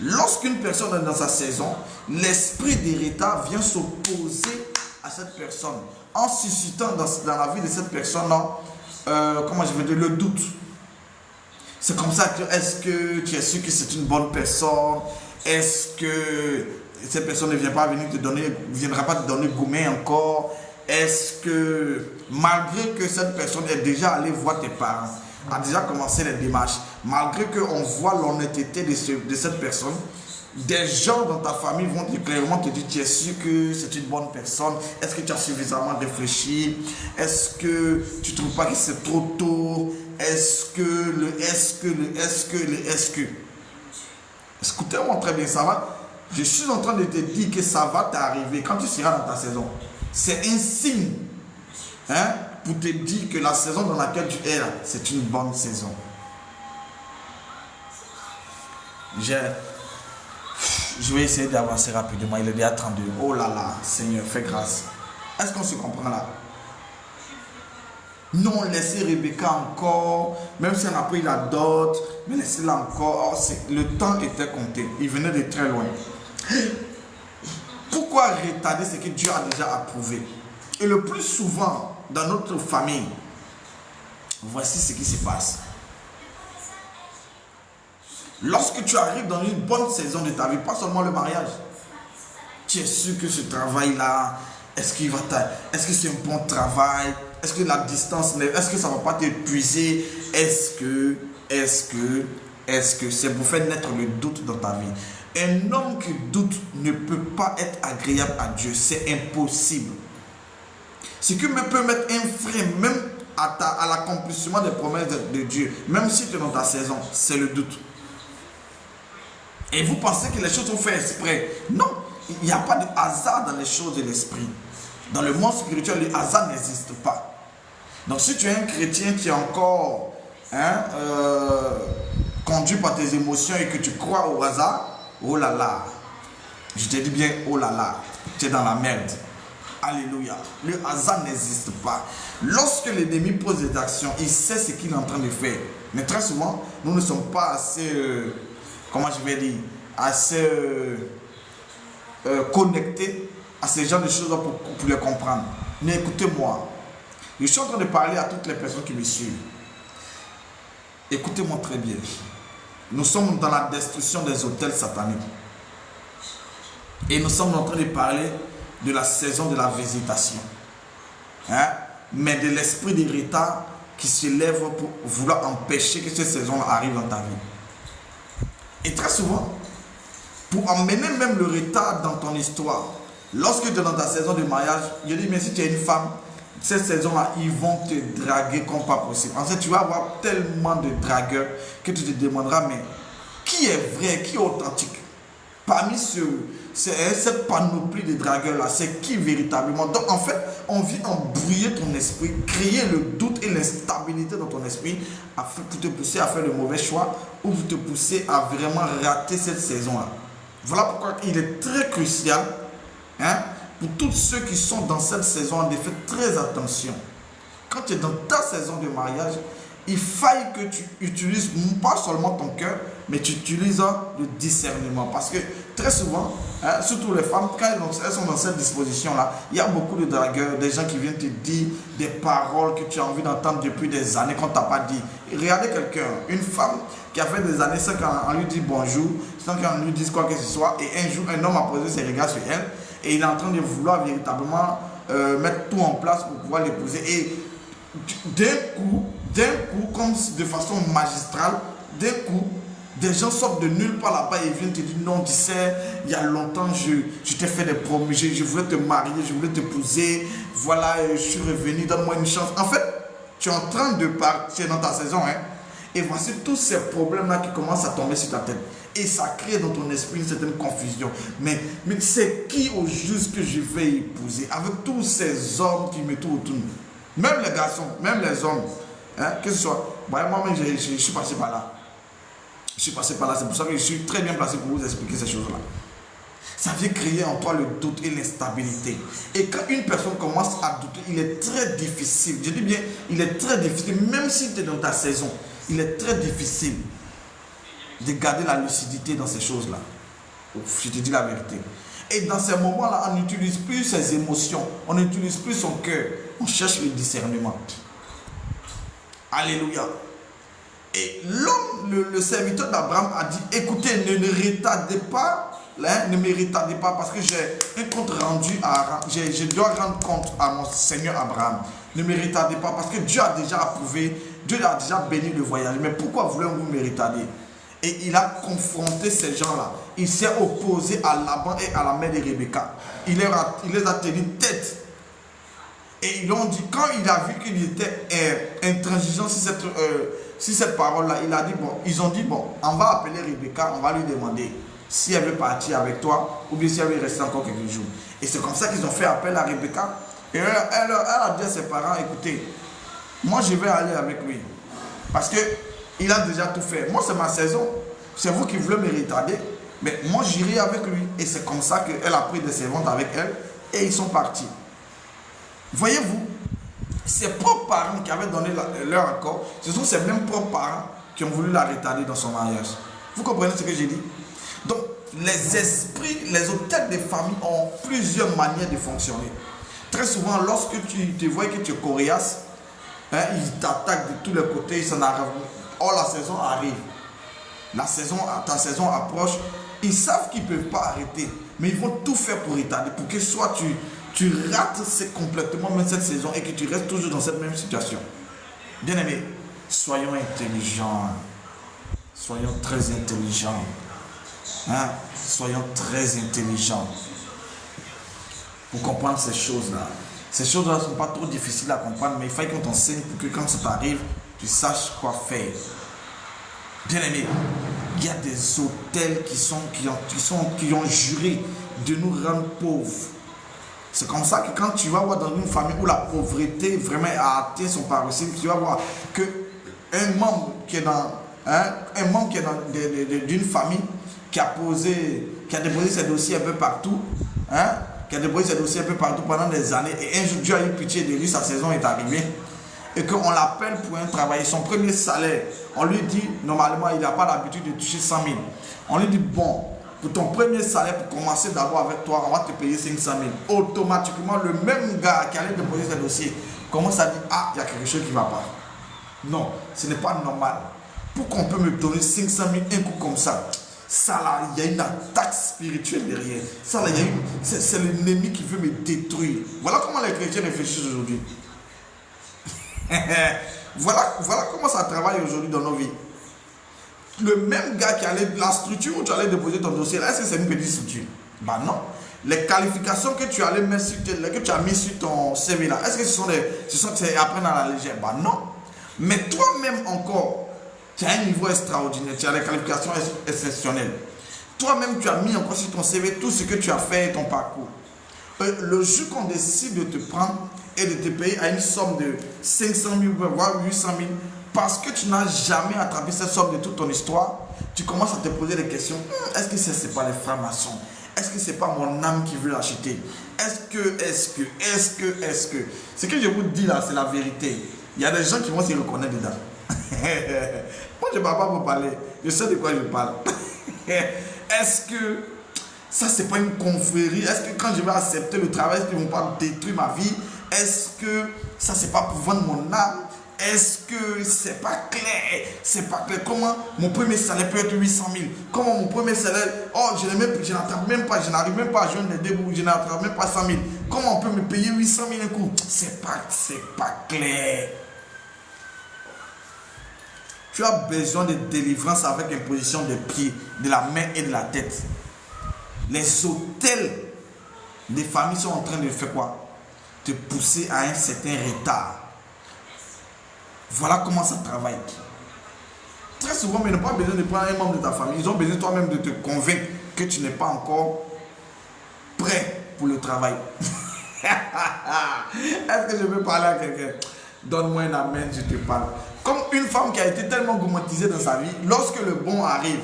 Lorsqu'une personne est dans sa saison, l'esprit de retard vient s'opposer à cette personne en suscitant dans la vie de cette personne-là, comment je vais dire, le doute. C'est comme ça que, est-ce que tu es sûr que c'est une bonne personne? Est-ce que cette personne ne viendra pas te donner gourmet encore? Est-ce que, malgré que cette personne est déjà allée voir tes parents, a déjà commencé les démarches, malgré qu'on voit l'honnêteté de cette personne, des gens dans ta famille vont clairement te dire, tu es sûr que c'est une bonne personne? Est-ce que tu as suffisamment réfléchi? Est-ce que tu ne trouves pas que c'est trop tôt? Est-ce que Écoutez-moi très bien, ça va. Je suis en train de te dire que ça va t'arriver quand tu seras dans ta saison. C'est un signe, hein, pour te dire que la saison dans laquelle tu es là, c'est une bonne saison. Je vais essayer d'avancer rapidement. Il est déjà 32. Oh là là, Seigneur, fais grâce. Est-ce qu'on se comprend là? Non, laissez Rebecca encore, même si elle n'a pas eu la dot, mais laissez-la encore. Le temps était compté. Il venait de très loin. Pourquoi retarder ce que Dieu a déjà approuvé? Et le plus souvent, dans notre famille, voici ce qui se passe. Lorsque tu arrives dans une bonne saison de ta vie, pas seulement le mariage, tu es sûr que ce travail-là, est-ce que c'est un bon travail? Est-ce que la distance, est-ce que ça ne va pas t'épuiser? Est-ce que c'est pour faire naître le doute dans ta vie? Un homme qui doute ne peut pas être agréable à Dieu. C'est impossible. Ce qui peut mettre un frein même à l'accomplissement des promesses de Dieu, même si tu es dans ta saison, c'est le doute. Et vous pensez que les choses sont faites exprès? Non, il n'y a pas de hasard dans les choses de l'esprit. Dans le monde spirituel, le hasard n'existe pas. Donc si tu es un chrétien qui est encore conduit par tes émotions et que tu crois au hasard, oh là là, je te dis bien oh là là, tu es dans la merde. Alléluia. Le hasard n'existe pas. Lorsque l'ennemi pose des actions, il sait ce qu'il est en train de faire. Mais très souvent, nous ne sommes pas assez, assez connectés à ce genre de choses pour les comprendre. Mais écoutez-moi, je suis en train de parler à toutes les personnes qui me suivent. Écoutez-moi très bien. Nous sommes dans la destruction des autels sataniques. Et nous sommes en train de parler de la saison de la visitation. Hein? Mais de l'esprit de retard qui se lève pour vouloir empêcher que cette saison arrive dans ta vie. Et très souvent, pour emmener même le retard dans ton histoire, lorsque tu es dans ta saison de mariage, je dis, mais si tu es une femme, cette saison-là, ils vont te draguer comme pas possible. En fait, tu vas avoir tellement de dragueurs que tu te demanderas, mais qui est vrai, qui est authentique? Parmi cette panoplie de dragueurs-là, c'est qui véritablement? Donc, en fait, on vient embrouiller ton esprit, créer le doute et l'instabilité dans ton esprit pour te pousser à faire le mauvais choix ou pour te pousser à vraiment rater cette saison-là. Voilà pourquoi il est très crucial, hein, pour tous ceux qui sont dans cette saison, de faire très attention. Quand tu es dans ta saison de mariage, il faille que tu utilises pas seulement ton cœur, mais tu utilises le discernement. Parce que très souvent, hein, surtout les femmes, quand elles sont dans cette disposition-là, il y a beaucoup de dragueurs, des gens qui viennent te dire des paroles que tu as envie d'entendre depuis des années qu'on ne t'a pas dit. Regardez quelqu'un, une femme qui a fait des années sans qu'on lui dise bonjour, sans qu'on lui dise quoi que ce soit, et un jour, un homme a posé ses regards sur elle, et il est en train de vouloir véritablement mettre tout en place pour pouvoir l'épouser. Et d'un coup, comme de façon magistrale, d'un coup, des gens sortent de nulle part là-bas et viennent te dire non, tu sais, il y a longtemps, je t'ai fait des promesses, je voulais te marier, je voulais t'épouser, voilà, je suis revenu, donne-moi une chance. En fait, tu es en train de partir dans ta saison, hein, et voici tous ces problèmes-là qui commencent à tomber sur ta tête. Et ça crée dans ton esprit une certaine confusion. Mais c'est qui au juste que je vais épouser? Avec tous ces hommes qui me tournent autour. Même les garçons, même les hommes. Hein, que ce soit. Moi-même, je suis passé par là. Je suis passé par là. C'est pour ça que je suis très bien placé pour vous expliquer ces choses-là. Ça vient créer en toi le doute et l'instabilité. Et quand une personne commence à douter, il est très difficile. Je dis bien, il est très difficile. Même si tu es dans ta saison, il est très difficile de garder la lucidité dans ces choses-là. Je te dis la vérité. Et dans ces moments-là, on n'utilise plus ses émotions, on n'utilise plus son cœur, on cherche le discernement. Alléluia. Et l'homme le serviteur d'Abraham a dit, écoutez, ne retardez pas, hein, ne me retardez pas parce que j'ai un compte rendu je dois rendre compte à mon Seigneur Abraham. Ne me retardez pas parce que Dieu a déjà approuvé, Dieu a déjà béni le voyage. Mais pourquoi voulez-vous me retarder? Et il a confronté ces gens-là. Il s'est opposé à Laban et à la mère de Rebecca. Il les a tenus tête. Et ils ont dit, quand il a vu qu'il était intransigeant sur cette parole-là, ils ont dit, bon, on va appeler Rebecca, on va lui demander si elle veut partir avec toi ou bien si elle veut rester encore quelques jours. Et c'est comme ça qu'ils ont fait appel à Rebecca. Et elle a dit à ses parents, écoutez, moi je vais aller avec lui. Parce qu'il a déjà tout fait. Moi c'est ma saison. C'est vous qui voulez me retarder. Mais moi j'irai avec lui. Et c'est comme ça qu'elle a pris des servantes avec elle. Et ils sont partis. Voyez-vous, ses propres parents qui avaient donné leur accord, ce sont ses mêmes propres parents qui ont voulu la retarder dans son mariage. Vous comprenez ce que j'ai dit? Donc, les esprits, les hôtels des familles ont plusieurs manières de fonctionner. Très souvent, lorsque tu te vois que tu es coriace, hein, ils t'attaquent de tous les côtés, ils s'en arrivent. Or, la saison arrive. Ta saison approche. Ils savent qu'ils ne peuvent pas arrêter, mais ils vont tout faire pour retarder, pour que soit tu rates complètement même cette saison et que tu restes toujours dans cette même situation. Bien aimé, soyons intelligents. Soyons très intelligents. Hein? Soyons très intelligents pour comprendre ces choses-là. Ces choses-là ne sont pas trop difficiles à comprendre, mais il faut qu'on t'enseigne pour que quand ça t'arrive, tu saches quoi faire. Bien aimé, il y a des hôtels qui ont juré de nous rendre pauvres. C'est comme ça que quand tu vas voir dans une famille où la pauvreté vraiment a atteint son paroxysme, tu vas voir que un membre qui est dans d'une famille qui a déposé ses dossiers un peu partout, hein, pendant des années, et un jour Dieu a eu pitié de lui, sa saison est arrivée, et qu'on l'appelle pour un travail, son premier salaire, on lui dit, normalement il n'a pas l'habitude de toucher 100 000, on lui dit, bon, pour ton premier salaire, pour commencer d'abord avec toi, on va te payer 500 000. Automatiquement, le même gars qui allait déposer ses dossiers commence à dire, ah, il y a quelque chose qui ne va pas. Non, ce n'est pas normal. Pourquoi on peut me donner 500 000 un coup comme ça? Ça là, il y a une attaque spirituelle derrière. Ça là, c'est l'ennemi qui veut me détruire. Voilà comment les chrétiens réfléchissent aujourd'hui. voilà comment ça travaille aujourd'hui dans nos vies. Le même gars qui allait, la structure où tu allais déposer ton dossier, est-ce que c'est une petite structure? Bah non. Les qualifications que tu allais mettre que tu as mis sur ton CV là, est-ce que c'est apprendre à la légère? Bah non. Mais toi-même encore, tu as un niveau extraordinaire, tu as des qualifications exceptionnelles. Toi-même, tu as mis encore sur ton CV tout ce que tu as fait et ton parcours. Le jour qu'on décide de te prendre et de te payer à une somme de 500 000, voire 800 000, parce que tu n'as jamais attrapé cette somme de toute ton histoire, tu commences à te poser des questions. Est-ce que ce n'est pas les francs-maçons? Est-ce que ce n'est pas mon âme qui veut l'acheter? Est-ce que ce que je vous dis là, c'est la vérité. Il y a des gens qui vont se reconnaître dedans. Moi, je ne parle pas pour parler. Je sais de quoi je parle. Est-ce que ça, c'est pas une confrérie? Est-ce que quand je vais accepter le travail, est-ce qu'ils ne vont pas détruire ma vie? Est-ce que ça, c'est pas pour vendre mon âme? Est-ce que c'est pas clair? C'est pas clair. Comment mon premier salaire peut être 800 000? Comment mon premier salaire, je n'attrape même pas, je n'arrive même pas à joindre les deux bouts, je n'attrape même pas 100 000. Comment on peut me payer 800 000 un coup? C'est pas clair. Tu as besoin de délivrance avec imposition des pieds, de la main et de la tête. Les hôtels des familles sont en train de faire quoi? Te pousser à un certain retard. Voilà comment ça travaille. Très souvent, mais ils n'ont pas besoin de prendre un membre de ta famille. Ils ont besoin toi-même de te convaincre que tu n'es pas encore prêt pour le travail. Est-ce que je peux parler à quelqu'un? Donne-moi un amen, je te parle. Comme une femme qui a été tellement gourmandisée dans sa vie, lorsque le bon arrive,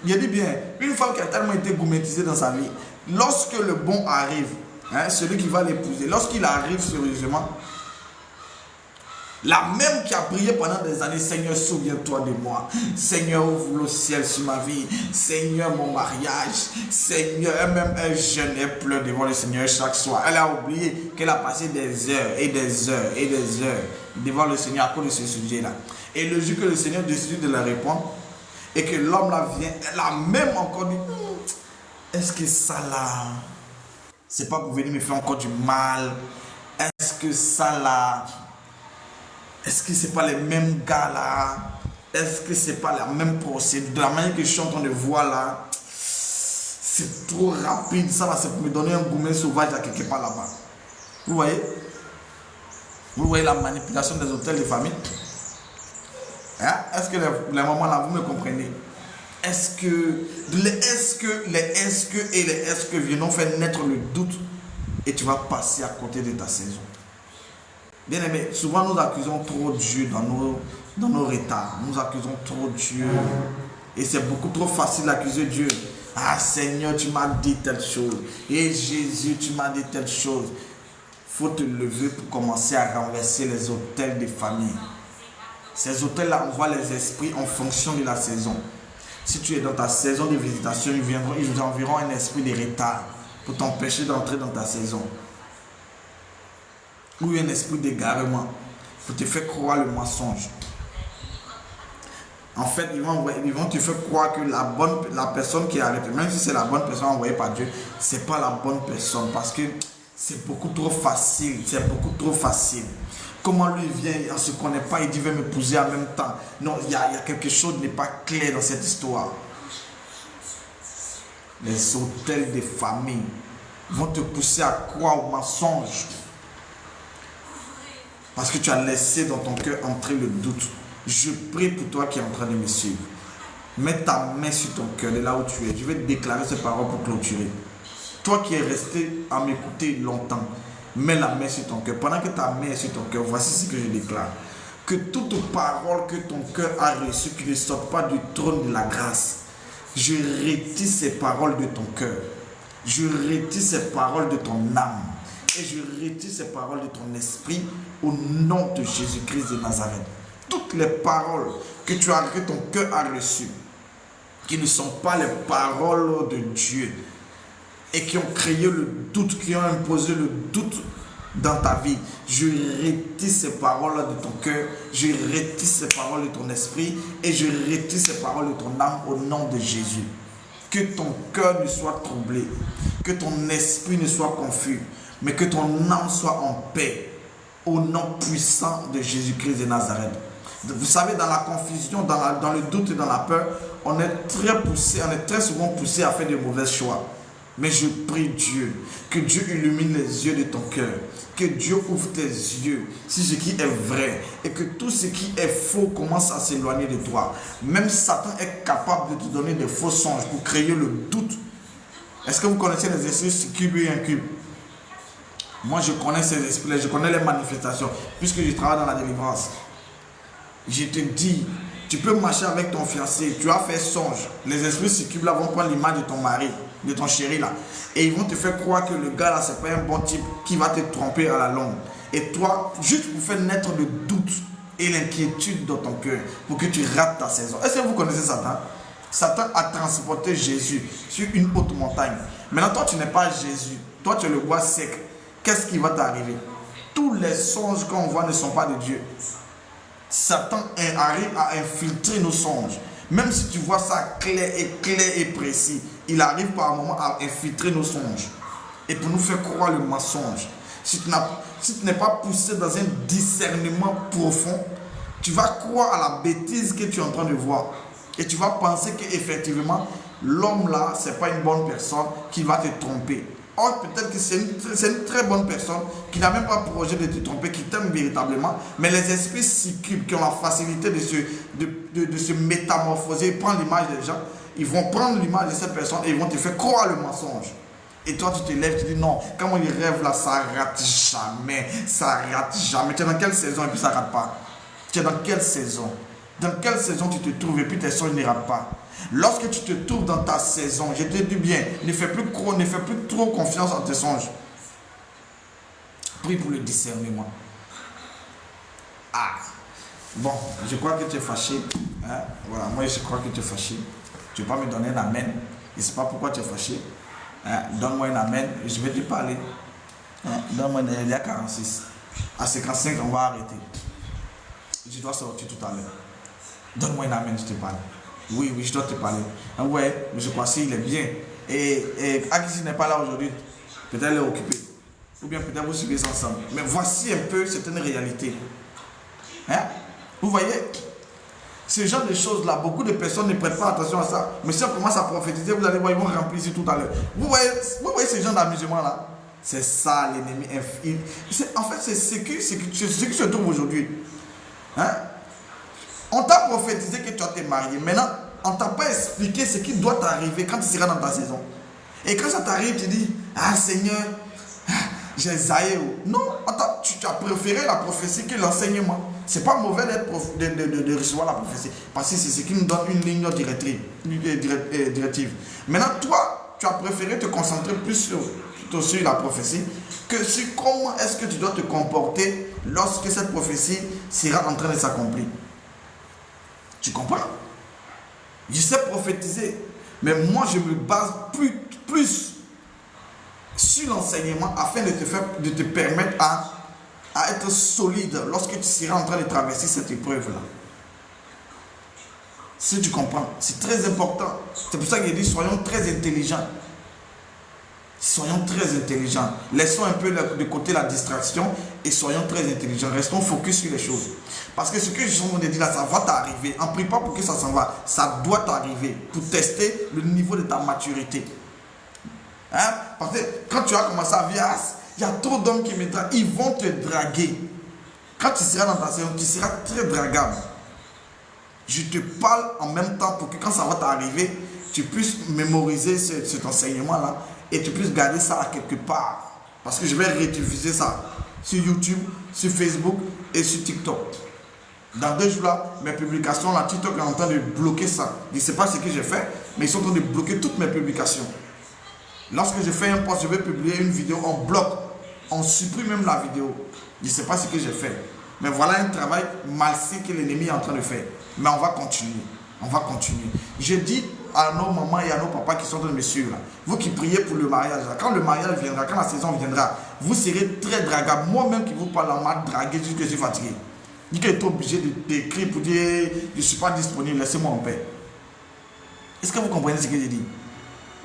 je dis bien, une femme qui a tellement été gourmandisée dans sa vie, lorsque le bon arrive, hein, celui qui va l'épouser, lorsqu'il arrive sérieusement, la même qui a prié pendant des années, Seigneur, souviens-toi de moi. Seigneur, ouvre le ciel sur ma vie. Seigneur, mon mariage. Seigneur, même elle jeûne, elle pleure devant le Seigneur chaque soir. Elle a oublié qu'elle a passé des heures et des heures et des heures devant le Seigneur à cause de ce sujet-là. Et le jour que le Seigneur décide de leur répondre, et que l'homme là vient, elle a même encore dit, est-ce que ça là, c'est pas pour venir me faire encore du mal? Est-ce que ça là, est-ce que c'est pas les mêmes gars là? Est-ce que c'est pas la même procédure? De la manière que je suis en train de voir là, c'est trop rapide, ça là, c'est pour me donner un gourmet sauvage à quelque part là-bas. Vous voyez? Vous voyez la manipulation des hôtels de famille? Hein? Est-ce que les mamans là, vous me comprenez? Est-ce que les est-ce que viennent faire naître le doute et tu vas passer à côté de ta saison? Bien aimé, souvent nous accusons trop Dieu dans nos retards. Nous accusons trop Dieu. Et c'est beaucoup trop facile d'accuser Dieu. Ah Seigneur, tu m'as dit telle chose. Et Jésus, tu m'as dit telle chose. Il faut te lever pour commencer à renverser les hôtels des familles. Ces hôtels-là envoient les esprits en fonction de la saison. Si tu es dans ta saison de visitation, ils enverront un esprit de retard pour t'empêcher d'entrer dans ta saison. Ou un esprit d'égarement pour te faire croire le mensonge. En fait, ils vont te faire croire que la personne qui est arrêtée, même si c'est la bonne personne envoyée par Dieu, c'est pas la bonne personne parce que c'est beaucoup trop facile. C'est beaucoup trop facile. Comment lui vient, on ne se connaît pas, il dit veut m'épouser en même temps. Non, il y a quelque chose qui n'est pas clair dans cette histoire. Les hôtels de famille vont te pousser à croire au mensonge. Parce que tu as laissé dans ton cœur entrer le doute. Je prie pour toi qui es en train de me suivre. Mets ta main sur ton cœur, de là où tu es. Je vais te déclarer ces paroles pour clôturer. Toi qui es resté à m'écouter longtemps, mets la main sur ton cœur. Pendant que ta main est sur ton cœur, voici ce que je déclare. Que toute parole que ton cœur a reçue, qui ne sorte pas du trône de la grâce, je retire ces paroles de ton cœur. Je retire ces paroles de ton âme. Et je retire ces paroles de ton esprit au nom de Jésus-Christ de Nazareth. Toutes les paroles que ton cœur a reçues, qui ne sont pas les paroles de Dieu, et qui ont créé le doute, qui ont imposé le doute dans ta vie, je retire ces paroles de ton cœur, je retire ces paroles de ton esprit, et je retire ces paroles de ton âme au nom de Jésus. Que ton cœur ne soit troublé, que ton esprit ne soit confus, mais que ton âme soit en paix, au nom puissant de Jésus-Christ de Nazareth. Vous savez, dans la confusion, dans le doute et dans la peur, on est très souvent poussé à faire de mauvais choix. Mais je prie Dieu, que Dieu illumine les yeux de ton cœur, que Dieu ouvre tes yeux sur ce qui est vrai et que tout ce qui est faux commence à s'éloigner de toi. Même Satan est capable de te donner des faux songes pour créer le doute. Est-ce que vous connaissez les esprits succubes et incubes? Moi, je connais ces esprits, je connais les manifestations, puisque je travaille dans la délivrance. Je te dis, tu peux marcher avec ton fiancé, tu as fait songe. Les esprits succubes là vont prendre l'image de ton mari, de ton chéri là. Et ils vont te faire croire que le gars là, c'est pas un bon type qui va te tromper à la longue. Et toi, juste pour faire naître le doute et l'inquiétude dans ton cœur, pour que tu rates ta saison. Est-ce que vous connaissez Satan? Satan a transporté Jésus sur une haute montagne. Maintenant, toi, tu n'es pas Jésus. Toi, tu es le bois sec. Qu'est-ce qui va t'arriver? Tous les songes qu'on voit ne sont pas de Dieu. Satan arrive à infiltrer nos songes. Même si tu vois ça clair et précis, il arrive par un moment à infiltrer nos songes. Et pour nous faire croire le mensonge. Si tu n'es pas poussé dans un discernement profond, tu vas croire à la bêtise que tu es en train de voir. Et tu vas penser qu'effectivement, l'homme là, ce n'est pas une bonne personne qui va te tromper. Or, peut-être que c'est une très bonne personne qui n'a même pas projet de te tromper, qui t'aime véritablement. Mais les esprits succubes qui ont la facilité de se métamorphoser, prendre l'image des gens, ils vont prendre l'image de cette personne et ils vont te faire croire le mensonge. Et toi, tu te lèves, tu dis non, quand il rêve là, ça rate jamais. Ça rate jamais. Tu es dans quelle saison et puis ça ne rate pas? Tu es dans quelle saison? Dans quelle saison tu te trouves et puis tes songes ne ratent pas? Lorsque tu te trouves dans ta saison, je te dis bien, ne fais plus trop confiance en tes songes. Prie pour le discernement. Ah, bon, je crois que tu es fâché. Hein? Voilà, moi je crois que tu es fâché. Tu ne vas pas me donner un amen. Je ne sais pas pourquoi tu es fâché. Hein? Donne-moi un amen et je vais te parler. Hein? Donne-moi un 46. À 55, on va arrêter. Je dois sortir tout à l'heure. Donne-moi un amen, je te parle. Oui, je dois te parler. Ouais, mais je crois qu'il est bien. Et Akisi n'est pas là aujourd'hui. Peut-être elle est occupée. Ou bien peut-être vous suivez ça ensemble. Mais voici un peu certaines réalités. Hein? Vous voyez? Ce genre de choses-là, beaucoup de personnes ne prêtent pas attention à ça. Mais si on commence à prophétiser, vous allez voir, ils vont remplir ici tout à l'heure. Vous voyez ce genre d'amusement-là? C'est ça l'ennemi. En fait, c'est ce qui se trouve aujourd'hui. Hein? On t'a prophétisé que tu vas te marier. Maintenant, on ne t'a pas expliqué ce qui doit t'arriver quand tu seras dans ta saison. Et quand ça t'arrive, tu dis, ah Seigneur, j'ai zaïé. Non, tu as préféré la prophétie que l'enseignement. C'est pas mauvais de recevoir la prophétie. Parce que c'est ce qui nous donne une ligne directive. Maintenant, toi, tu as préféré te concentrer plus sur la prophétie que sur comment est-ce que tu dois te comporter lorsque cette prophétie sera en train de s'accomplir. Tu comprends? Je sais prophétiser, mais moi je me base plus sur l'enseignement afin de te permettre à être solide lorsque tu seras en train de traverser cette épreuve-là. Si tu comprends, c'est très important. C'est pour ça qu'il dit soyons très intelligents. Soyons très intelligents. Laissons un peu de côté la distraction et soyons très intelligents. Restons focus sur les choses. Parce que ce que je suis en train de dire là, ça va t'arriver. En prie pas pour que ça s'en va. Ça doit t'arriver pour tester le niveau de ta maturité. Hein? Parce que quand tu as commencé à vivre, il y a trop d'hommes qui me draguent. Ils vont te draguer. Quand tu seras dans ta saison, tu seras très dragable. Je te parle en même temps pour que quand ça va t'arriver, tu puisses mémoriser cet enseignement-là et tu puisses garder ça à quelque part. Parce que je vais rediffuser ça sur YouTube, sur Facebook et sur TikTok. Dans 2 jours là, mes publications, la TikTok est en train de bloquer ça. Je ne sais pas ce que j'ai fait, mais ils sont en train de bloquer toutes mes publications. Lorsque je fais un post, je vais publier une vidéo, on bloque, on supprime même la vidéo. Je ne sais pas ce que j'ai fait. Mais voilà un travail malsain que l'ennemi est en train de faire. Mais on va continuer. On va continuer. Je dis à nos mamans et à nos papas qui sont en train de me suivre, là, vous qui priez pour le mariage, là, quand le mariage viendra, quand la saison viendra, vous serez très dragable. Moi-même qui vous parle, on m'a dragué jusqu'à ce que je suis fatigué. Je suis obligé d'écrire pour dire je ne suis pas disponible, laissez-moi en paix. Est-ce que vous comprenez ce que je dis?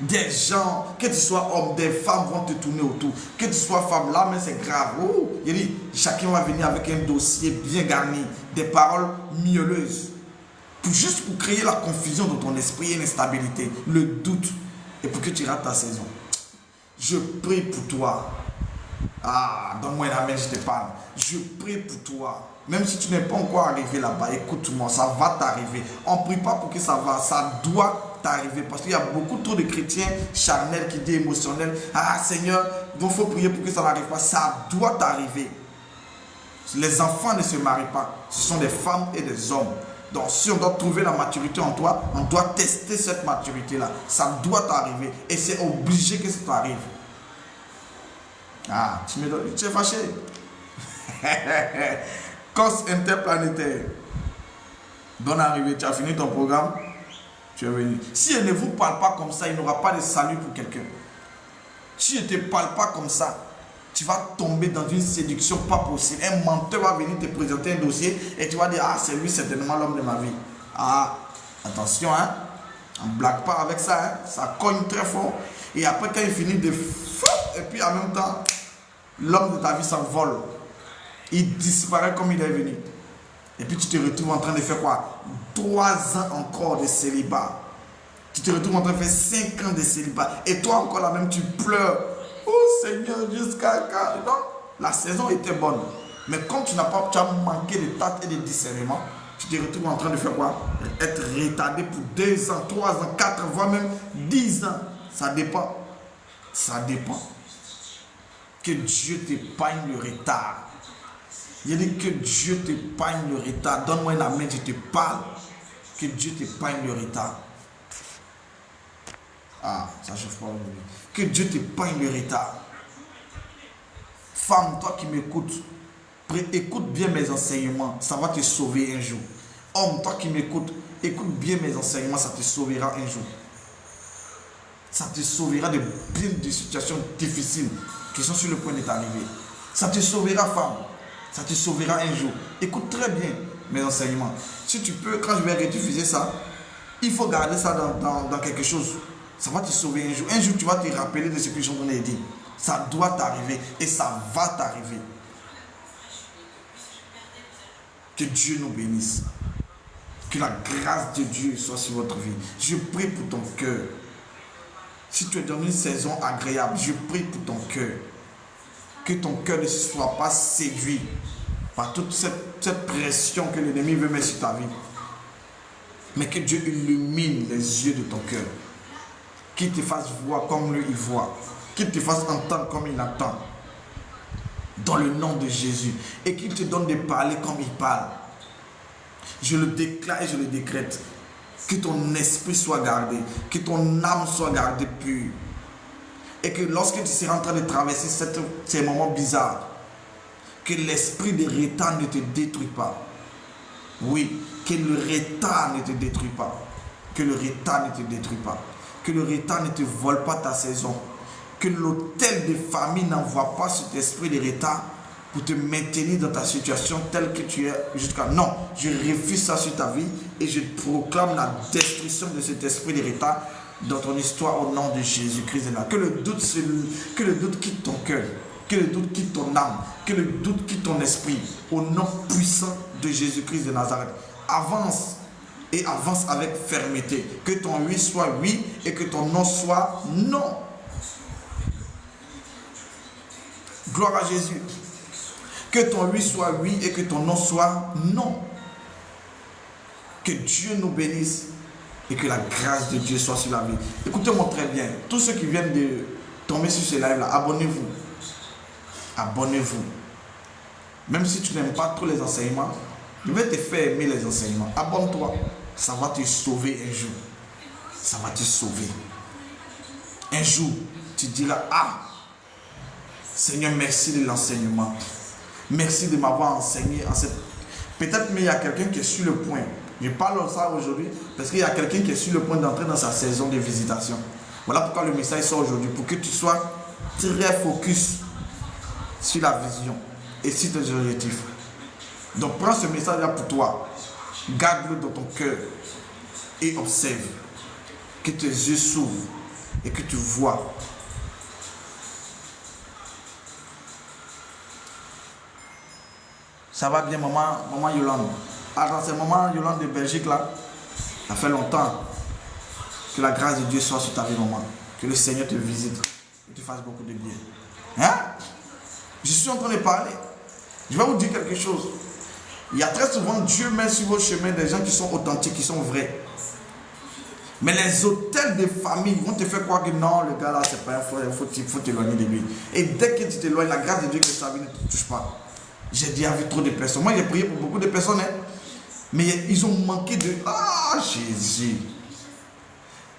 Des gens, que tu sois homme, des femmes vont te tourner autour. Que tu sois femme, là, mais c'est grave. Oh, il dit, chacun va venir avec un dossier bien garni, des paroles mielleuses. Juste pour créer la confusion dans ton esprit et l'instabilité, le doute, et pour que tu rates ta saison. Je prie pour toi. Ah, donne-moi un amen, je te parle. Je prie pour toi. Même si tu n'es pas encore arrivé là-bas, écoute-moi, ça va t'arriver. On ne prie pas pour que ça va, ça doit t'arriver. Parce qu'il y a beaucoup trop de chrétiens charnels qui disent émotionnels. Ah Seigneur, il faut prier pour que ça n'arrive pas. Ça doit t'arriver. Les enfants ne se marient pas. Ce sont des femmes et des hommes. Donc si on doit trouver la maturité en toi, on doit tester cette maturité-là. Ça doit t'arriver. Et c'est obligé que ça t'arrive. Ah, tu es fâché. Cause interplanétaire. Bonne arrivée, tu as fini ton programme. Tu es venu. Si elle ne vous parle pas comme ça, il n'y aura pas de salut pour quelqu'un. Si elle ne te parle pas comme ça, tu vas tomber dans une séduction pas possible. Un menteur va venir te présenter un dossier et tu vas dire, ah, c'est lui certainement l'homme de ma vie. Ah, attention, hein. On ne blague pas avec ça, hein. Ça cogne très fort. Et après, quand il finit de fou, et puis en même temps, l'homme de ta vie s'envole. Il disparaît comme il est venu. Et puis tu te retrouves en train de faire quoi? 3 ans encore de célibat. Tu te retrouves en train de faire 5 ans de célibat. Et toi encore là même, tu pleures. Oh Seigneur, jusqu'à quand? Non, la saison était bonne. Mais comme tu as manqué de tact et de discernement, tu te retrouves en train de faire quoi? Être retardé pour 2 ans, 3 ans, 4 ans, voire même 10 ans. Ça dépend. Ça dépend. Que Dieu t'épargne le retard. Il dit que Dieu t'épargne le retard. Donne-moi une amen, je te parle. Que Dieu t'épargne le retard. Ah, ça chauffe pas aujourd'hui. Que Dieu t'épargne le retard. Femme, toi qui m'écoutes, écoute bien mes enseignements. Ça va te sauver un jour. Homme, toi qui m'écoutes, écoute bien mes enseignements. Ça te sauvera un jour. Ça te sauvera de bien de situations difficiles qui sont sur le point de t'arriver. Ça te sauvera, femme. Ça te sauvera un jour. Écoute très bien. mes enseignements. Si tu peux, quand je vais rediffuser ça, il faut garder ça dans quelque chose. Ça va te sauver un jour. Un jour, tu vas te rappeler de ce que je suis en train de dire. Ça doit t'arriver et ça va t'arriver. Que Dieu nous bénisse. Que la grâce de Dieu soit sur votre vie. Je prie pour ton cœur. Si tu es dans une saison agréable, je prie pour ton cœur. Que ton cœur ne soit pas séduit par toute cette pression que l'ennemi veut mettre sur ta vie. Mais que Dieu illumine les yeux de ton cœur. Qu'il te fasse voir comme lui il voit. Qu'il te fasse entendre comme il entend. Dans le nom de Jésus. Et qu'il te donne de parler comme il parle. Je le déclare et je le décrète. Que ton esprit soit gardé. Que ton âme soit gardée pure. Et que lorsque tu seras en train de traverser ces moments bizarres, que l'esprit de retard ne te détruit pas. Oui, que le retard ne te détruit pas. Que le retard ne te détruit pas. Que le retard ne te vole pas ta saison. Que l'autel de famille n'envoie pas cet esprit de retard pour te maintenir dans ta situation telle que tu es jusqu'à... Non, je refuse ça sur ta vie et je proclame la destruction de cet esprit de retard dans ton histoire au nom de Jésus-Christ. Que le doute quitte ton cœur, que le doute quitte ton âme, que le doute quitte ton esprit au nom puissant de Jésus-Christ de Nazareth. Avance et avance avec fermeté. Que ton oui soit oui et que ton non soit non. Gloire à Jésus. Que ton oui soit oui et que ton non soit non. Que Dieu nous bénisse et que la grâce de Dieu soit sur la vie. Écoutez-moi très bien. Tous ceux qui viennent de tomber sur ce live-là, abonnez-vous. Abonnez-vous. Même si tu n'aimes pas tous les enseignements, je vais te faire aimer les enseignements. Abonne-toi. Ça va te sauver un jour. Ça va te sauver. Un jour, tu diras, ah, Seigneur, merci de l'enseignement. Merci de m'avoir enseigné. Peut-être mais il y a quelqu'un qui est sur le point. Je parle de ça aujourd'hui parce qu'il y a quelqu'un qui est sur le point d'entrer dans sa saison de visitation. Voilà pourquoi le message sort aujourd'hui. Pour que tu sois très focus sur la vision et sur tes objectifs. Donc prends ce message-là pour toi. Garde-le dans ton cœur et observe. Que tes yeux s'ouvrent et que tu vois. Ça va bien, maman Yolande. Ah, dans ces moments, Yolande de Belgique là, ça fait longtemps. Que la grâce de Dieu soit sur ta vie, maman. Que le Seigneur te visite et te fasse beaucoup de bien. Hein? Je suis en train de parler. Je vais vous dire quelque chose. Il y a très souvent, Dieu met sur vos chemins des gens qui sont authentiques, qui sont vrais. Mais les hôtels de famille vont te faire croire que non, le gars là, c'est pas un faux, il faut t'éloigner de lui. Et dès que tu t'éloignes, la grâce de Dieu que sa vie ne te touche pas. J'ai déjà vu trop de personnes. Moi, j'ai prié pour beaucoup de personnes, hein, mais ils ont manqué de... Ah, Jésus.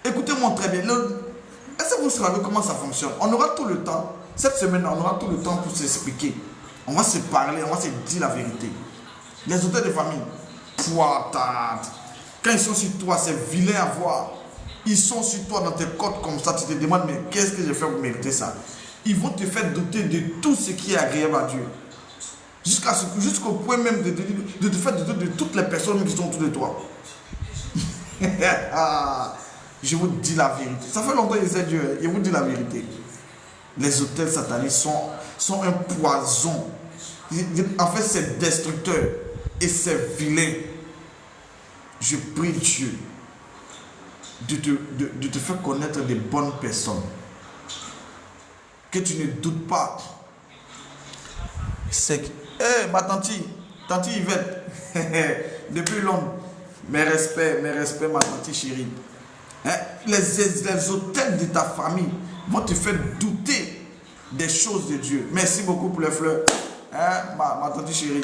Écoutez-moi très bien. Est-ce que vous savez comment ça fonctionne? On aura tout le temps. Cette semaine, on aura tout le temps pour s'expliquer. On va se parler, on va se dire la vérité. Les hôtels de famille, quand ils sont sur toi, c'est vilain à voir. Ils sont sur toi dans tes côtes comme ça. Tu te demandes, mais qu'est-ce que j'ai fait pour mériter ça? Ils vont te faire douter de tout ce qui est agréable à Dieu. Jusqu'au point même de te faire douter de toutes les personnes qui sont autour de toi. Je vous dis la vérité. Ça fait longtemps que je sais Dieu. Je vous dis la vérité. Les hôtels sataniques sont un poison. En fait, c'est destructeur. Et c'est vilain. Je prie Dieu de te faire connaître des bonnes personnes. Que tu ne doutes pas. C'est que... Hé, ma tante Yvette, depuis Londres, mes respects, ma tante chérie. Hein? Les hôtels de ta famille vont te faire douter des choses de Dieu. Merci beaucoup pour les fleurs. Hein? Ma tante chérie,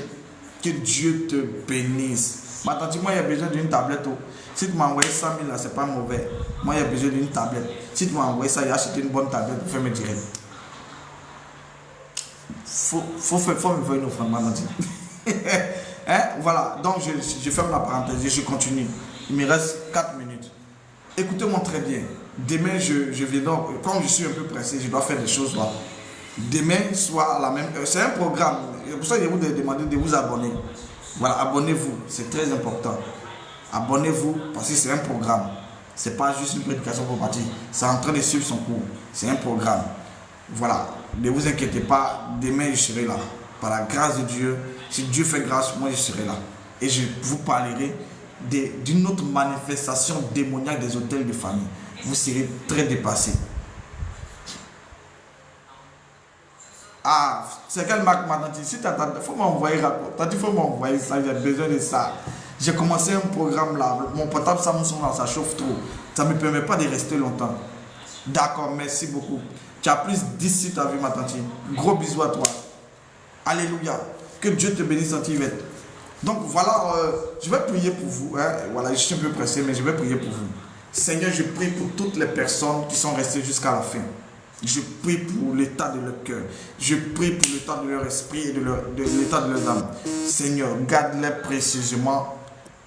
que Dieu te bénisse. Ma tante, moi, il y a besoin d'une tablette. Si tu m'as envoyé 100 000, là, c'est pas mauvais. Moi, il y a besoin d'une tablette. Si tu m'as envoyé ça, j'ai acheté une bonne tablette pour faire mes directs. Faut me faire une offrande, ma tante. Hein? Voilà, donc je ferme la parenthèse et je continue. Il me reste 4 minutes. Écoutez-moi très bien. Demain, je viens donc, comme je suis un peu pressé, je dois faire des choses là. Demain, soit à la même heure. C'est un programme. C'est pour ça que je vous ai demandé de vous abonner. Voilà, abonnez-vous, c'est très important. Abonnez-vous parce que c'est un programme. Ce n'est pas juste une prédication pour partir. C'est en train de suivre son cours. C'est un programme. Voilà, ne vous inquiétez pas, demain je serai là. Par la grâce de Dieu, si Dieu fait grâce, moi je serai là. Et je vous parlerai d'une autre manifestation démoniaque des hôtels de famille. Vous serez très dépassés. Ah, c'est quelle marque maintenant? Si tu attends, il faut m'envoyer il faut m'envoyer ça, j'ai besoin de ça. J'ai commencé un programme là, mon portable Samsung là, ça chauffe trop. Ça ne me permet pas de rester longtemps. D'accord, merci beaucoup. Tu as plus 10 si tu as vu ma tante. Gros bisous à toi. Alléluia. Que Dieu te bénisse en Yvette. Donc voilà, je vais prier pour vous. Hein. Voilà, je suis un peu pressé, mais je vais prier pour vous. Seigneur, je prie pour toutes les personnes qui sont restées jusqu'à la fin. Je prie pour l'état de leur cœur. Je prie pour l'état de leur esprit et de l'état de leur âme. Seigneur, garde-les précieusement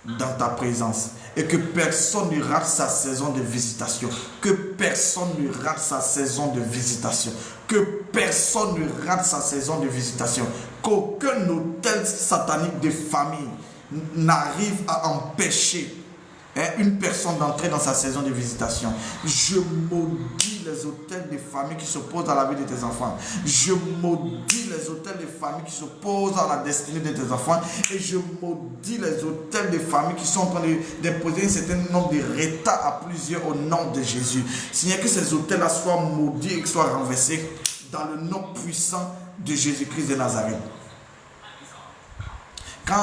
dans ta présence. Et que personne ne rate sa saison de visitation. Que personne ne rate sa saison de visitation. Que personne ne rate sa saison de visitation. Qu'aucun hôtel satanique de famille n'arrive à empêcher une personne d'entrer dans sa saison de visitation. Je maudis les hôtels de famille qui s'opposent à la vie de tes enfants. Je maudis les hôtels de famille qui s'opposent à la destinée de tes enfants. Et je maudis les hôtels de famille qui sont en train d'imposer un certain nombre de retards à plusieurs au nom de Jésus. Seigneur, que ces hôtels-là soient maudits et qu'ils soient renversés dans le nom puissant de Jésus-Christ de Nazareth. Quand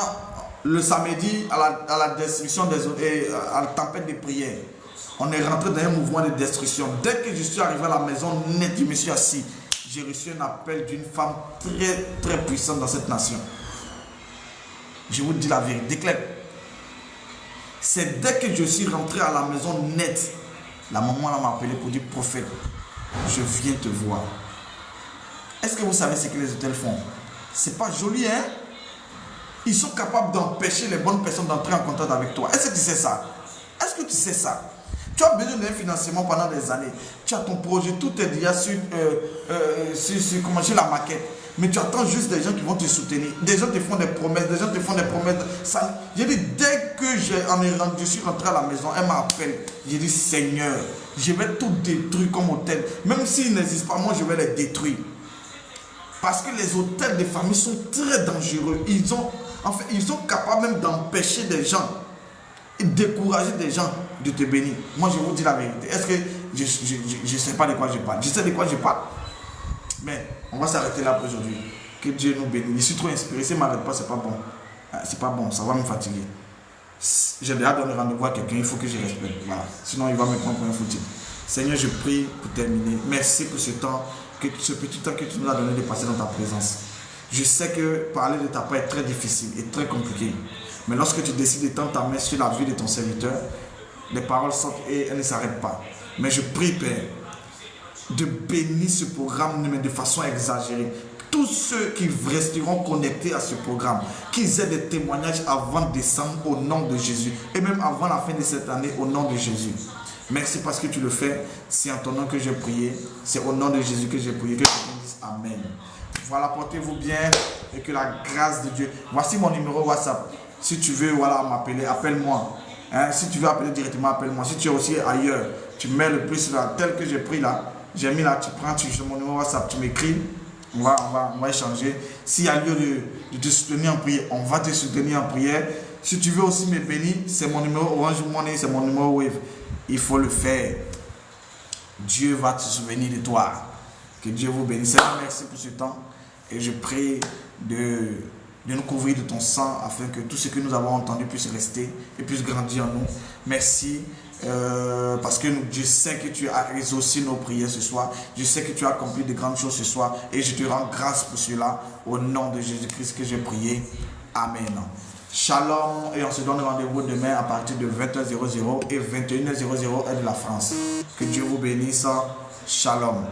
le samedi, à la destruction à la tempête de prière, on est rentré dans un mouvement de destruction. Dès que je suis arrivé à la maison, net, je me suis assis. J'ai reçu un appel d'une femme très, très puissante dans cette nation. Je vous dis la vérité, clair. C'est dès que je suis rentré à la maison net, la maman m'a appelé pour dire, prophète, je viens te voir. Est-ce que vous savez ce que les hôtels font? C'est pas joli, hein? Ils sont capables d'empêcher les bonnes personnes d'entrer en contact avec toi. Est-ce que tu sais ça? Est-ce que tu sais ça? Tu as besoin d'un financement pendant des années. Tu as ton projet, tout est déjà sur la maquette. Mais tu attends juste des gens qui vont te soutenir. Des gens te font des promesses, J'ai dit, dès que je suis rentré à la maison, elle m'appelle. J'ai dit, Seigneur, je vais tout détruire comme hôtel. Même s'ils n'existent pas, moi je vais les détruire. Parce que les hôtels de famille sont très dangereux. Ils sont capables même d'empêcher des gens et décourager des gens de te bénir. Moi, je vous dis la vérité. Est-ce que je ne sais pas de quoi je parle? Je sais de quoi je parle. Mais on va s'arrêter là pour aujourd'hui. Que Dieu nous bénisse. Je suis trop inspiré. Si je ne m'arrête pas, ce n'est pas bon. C'est pas bon, ça va me fatiguer. J'ai déjà donné rendez-vous à quelqu'un, il faut que je respecte. Voilà. Sinon, il va me prendre pour un foutu. Seigneur, je prie pour terminer. Merci pour ce temps, ce petit temps que tu nous as donné de passer dans ta présence. Je sais que parler de ta part est très difficile et très compliqué. Mais lorsque tu décides de tendre ta main sur la vie de ton serviteur, les paroles sortent et elles ne s'arrêtent pas. Mais je prie, Père, de bénir ce programme mais de façon exagérée. Tous ceux qui resteront connectés à ce programme, qu'ils aient des témoignages avant décembre au nom de Jésus. Et même avant la fin de cette année au nom de Jésus. Merci parce que tu le fais. C'est en ton nom que j'ai prié. C'est au nom de Jésus que j'ai prié. Que tu dises Amen. Voilà, portez-vous bien et que la grâce de Dieu. Voici mon numéro WhatsApp. Si tu veux m'appeler, appelle-moi. Si tu veux appeler directement, appelle-moi. Si tu es aussi ailleurs, tu mets le plus là, tel que j'ai pris là. J'ai mis là, tu prends mon numéro WhatsApp, tu m'écris. On va échanger. S'il y a lieu de te soutenir en prière, on va te soutenir en prière. Si tu veux aussi me bénir, c'est mon numéro Orange Money, c'est mon numéro Wave. Il faut le faire. Dieu va te souvenir de toi. Que Dieu vous bénisse. Merci pour ce temps. Et je prie de nous couvrir de ton sang afin que tout ce que nous avons entendu puisse rester et puisse grandir en nous. Merci. Parce que je sais que tu as exaucé nos prières ce soir. Je sais que tu as accompli de grandes choses ce soir. Et je te rends grâce pour cela. Au nom de Jésus-Christ que j'ai prié. Amen. Shalom. Et on se donne rendez-vous demain à partir de 20h00 et 21h00 heure de la France. Que Dieu vous bénisse. Shalom.